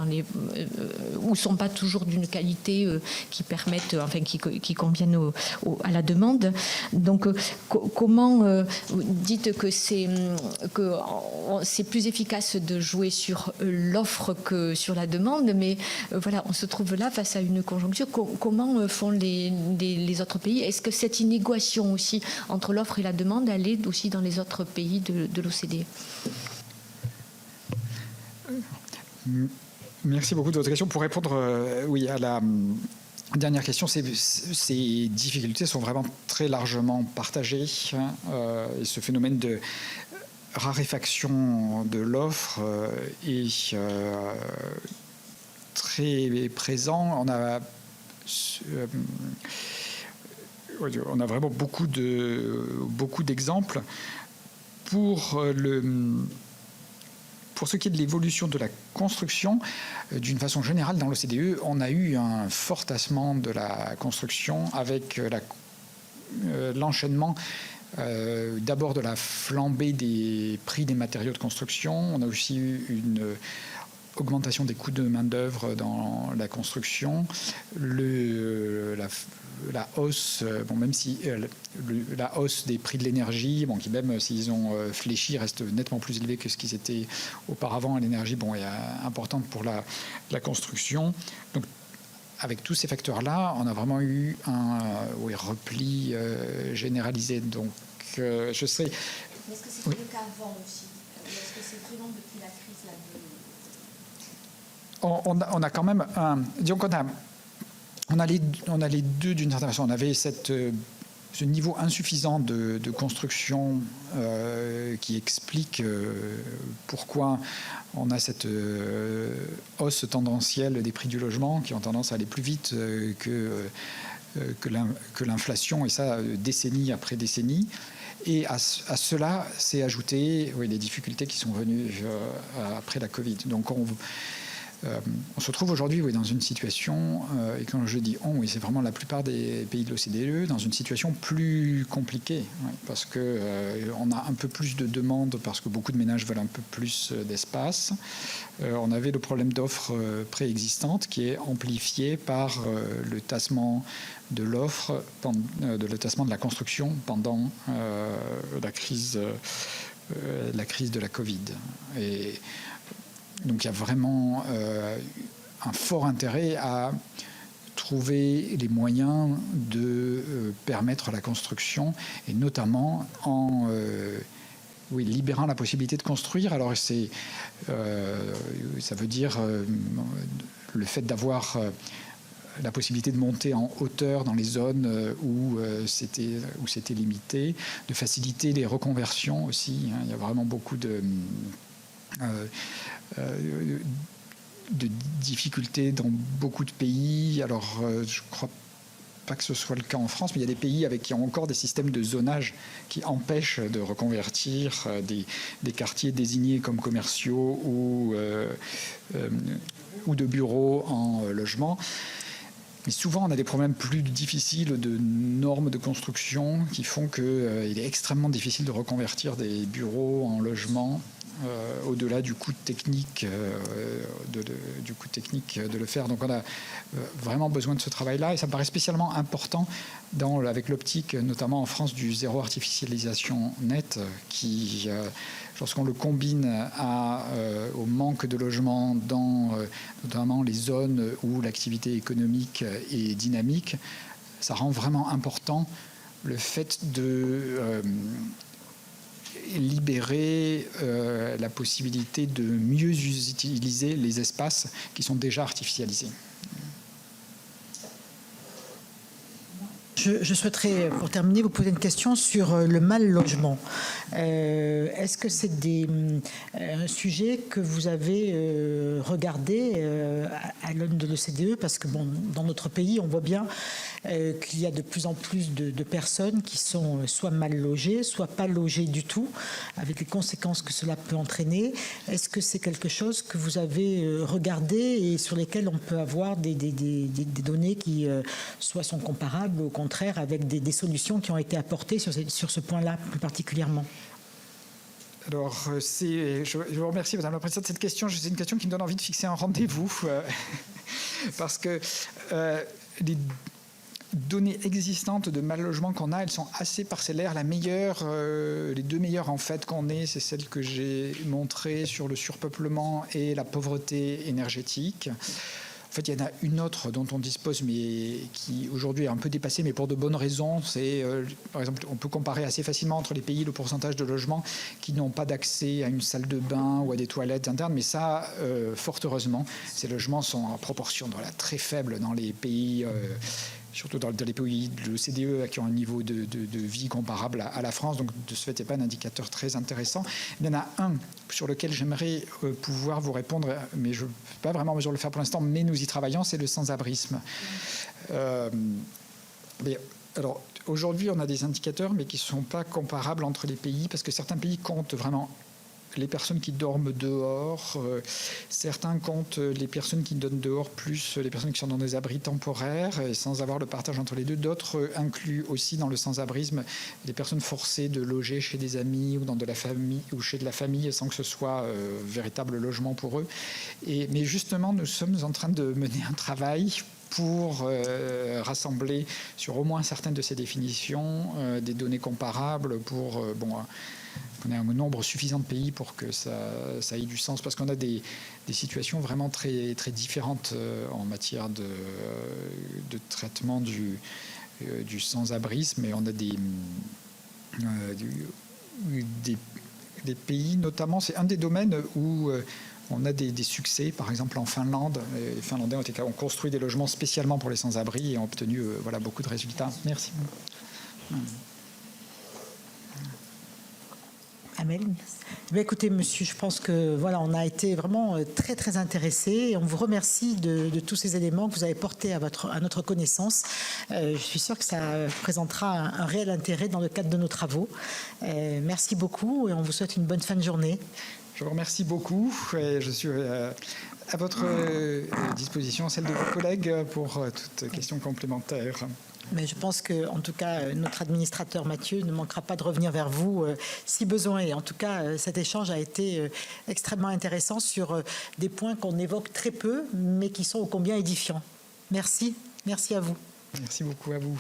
sont pas toujours d'une qualité qui permettent, enfin qui conviennent à la demande. Donc, comment vous dites que c'est plus efficace de jouer sur l'offre que sur la demande, mais voilà, on se trouve là face à une conjoncture. Comment font les autres pays? Est-ce que cette inégation aussi entre l'offre et la demande, elle est aussi dans les autres pays de l'OCDE? Merci beaucoup de votre question. Pour répondre à la dernière question, ces difficultés sont vraiment très largement partagées. Et ce phénomène de raréfaction de l'offre est très présent. On a vraiment beaucoup d'exemples. Pour ce qui est de l'évolution de la construction, d'une façon générale, dans l'OCDE, on a eu un fort tassement de la construction avec l'enchaînement d'abord de la flambée des prix des matériaux de construction. On a aussi eu une augmentation des coûts de main-d'œuvre dans la construction, la hausse, même si la hausse des prix de l'énergie, qui même s'ils ont fléchi, reste nettement plus élevé que ce qu'ils étaient auparavant. L'énergie, est importante pour la construction. Donc, avec tous ces facteurs-là, on a vraiment eu un repli généralisé. Donc, je serais... Est-ce que c'était le cas avant aussi? Est-ce que c'est vraiment depuis la crise on a quand même disons qu'on on a les deux d'une certaine façon. On avait ce niveau insuffisant de construction qui explique pourquoi on a cette hausse tendancielle des prix du logement qui ont tendance à aller plus vite que l'inflation, et ça décennie après décennie. Et à cela s'est ajouté les difficultés qui sont venues après la Covid. Donc on se trouve aujourd'hui dans une situation, et quand je dis on, c'est vraiment la plupart des pays de l'OCDE, dans une situation plus compliquée, parce qu'on a un peu plus de demandes, parce que beaucoup de ménages veulent un peu plus d'espace. On avait le problème d'offres préexistantes qui est amplifié par le tassement de l'offre, le tassement de la construction pendant la crise de la Covid. Et donc il y a vraiment un fort intérêt à trouver les moyens de permettre la construction, et notamment en libérant la possibilité de construire. Alors ça veut dire le fait d'avoir la possibilité de monter en hauteur dans les zones où c'était limité, de faciliter les reconversions aussi. Il y a vraiment beaucoup de difficultés dans beaucoup de pays. Alors, je crois pas que ce soit le cas en France, mais il y a des pays qui ont encore des systèmes de zonage qui empêchent de reconvertir des quartiers désignés comme commerciaux ou de bureaux en logement. Mais souvent, on a des problèmes plus difficiles de normes de construction qui font qu'il est extrêmement difficile de reconvertir des bureaux en logement. Au-delà du coût technique de le faire. Donc on a vraiment besoin de ce travail-là et ça me paraît spécialement important avec l'optique, notamment en France, du zéro artificialisation nette qui, lorsqu'on le combine au manque de logements dans notamment les zones où l'activité économique est dynamique, ça rend vraiment important le fait de libérer la possibilité de mieux utiliser les espaces qui sont déjà artificialisés. Je souhaiterais, pour terminer, vous poser une question sur le mal logement. Est-ce que c'est un sujet que vous avez regardé à l'aune de l'OCDE? Parce que dans notre pays, on voit bien qu'il y a de plus en plus de personnes qui sont soit mal logées, soit pas logées du tout, avec les conséquences que cela peut entraîner. Est-ce que c'est quelque chose que vous avez regardé et sur lesquels on peut avoir des données qui soit sont comparables, au contraire, avec des solutions qui ont été apportées sur ce point-là plus particulièrement? Alors, je vous remercie, Madame la Présidente, de cette question. C'est une question qui me donne envie de fixer un rendez-vous parce que les données existantes de mal logement qu'on a, elles sont assez parcellaires. Les deux meilleures en fait qu'on ait, c'est celles que j'ai montrées sur le surpeuplement et la pauvreté énergétique. En fait, il y en a une autre dont on dispose, mais qui aujourd'hui est un peu dépassée, mais pour de bonnes raisons. C'est, par exemple, on peut comparer assez facilement entre les pays le pourcentage de logements qui n'ont pas d'accès à une salle de bain ou à des toilettes internes. Mais ça, fort heureusement, ces logements sont en proportion très faible dans les pays, surtout dans les pays de l'OCDE qui ont un niveau de vie comparable à la France. Donc, de ce fait, ce n'est pas un indicateur très intéressant. Il y en a un sur lequel j'aimerais pouvoir vous répondre, mais je ne suis pas vraiment en mesure de le faire pour l'instant, mais nous y travaillons, c'est le sans-abrisme. Alors, aujourd'hui, on a des indicateurs, mais qui ne sont pas comparables entre les pays, parce que certains pays comptent vraiment les personnes qui dorment dehors, certains comptent les personnes qui donnent dehors plus les personnes qui sont dans des abris temporaires et sans avoir le partage entre les deux. D'autres incluent aussi dans le sans-abrisme les personnes forcées de loger chez des amis ou dans de la famille ou chez de la famille sans que ce soit véritable logement pour eux. Mais justement, nous sommes en train de mener un travail pour rassembler sur au moins certaines de ces définitions des données comparables pour qu'on ait un nombre suffisant de pays pour que ça ait du sens, parce qu'on a des situations vraiment très, très différentes en matière de traitement du sans-abrisme, et on a des pays, notamment, c'est un des domaines où on a des succès. Par exemple, en Finlande, les Finlandais ont construit des logements spécialement pour les sans-abri et ont obtenu beaucoup de résultats. Merci. Amélie. Écoutez, monsieur, je pense que on a été vraiment très très intéressés et on vous remercie de tous ces éléments que vous avez portés à notre connaissance. Je suis sûre que ça présentera un réel intérêt dans le cadre de nos travaux. Merci beaucoup et on vous souhaite une bonne fin de journée. Je vous remercie beaucoup et je suis à votre disposition, celle de vos collègues, pour toute question complémentaire. Mais je pense que, en tout cas, notre administrateur Mathieu ne manquera pas de revenir vers vous si besoin. Et en tout cas, cet échange a été extrêmement intéressant sur des points qu'on évoque très peu, mais qui sont ô combien édifiants. Merci. Merci à vous. Merci beaucoup à vous.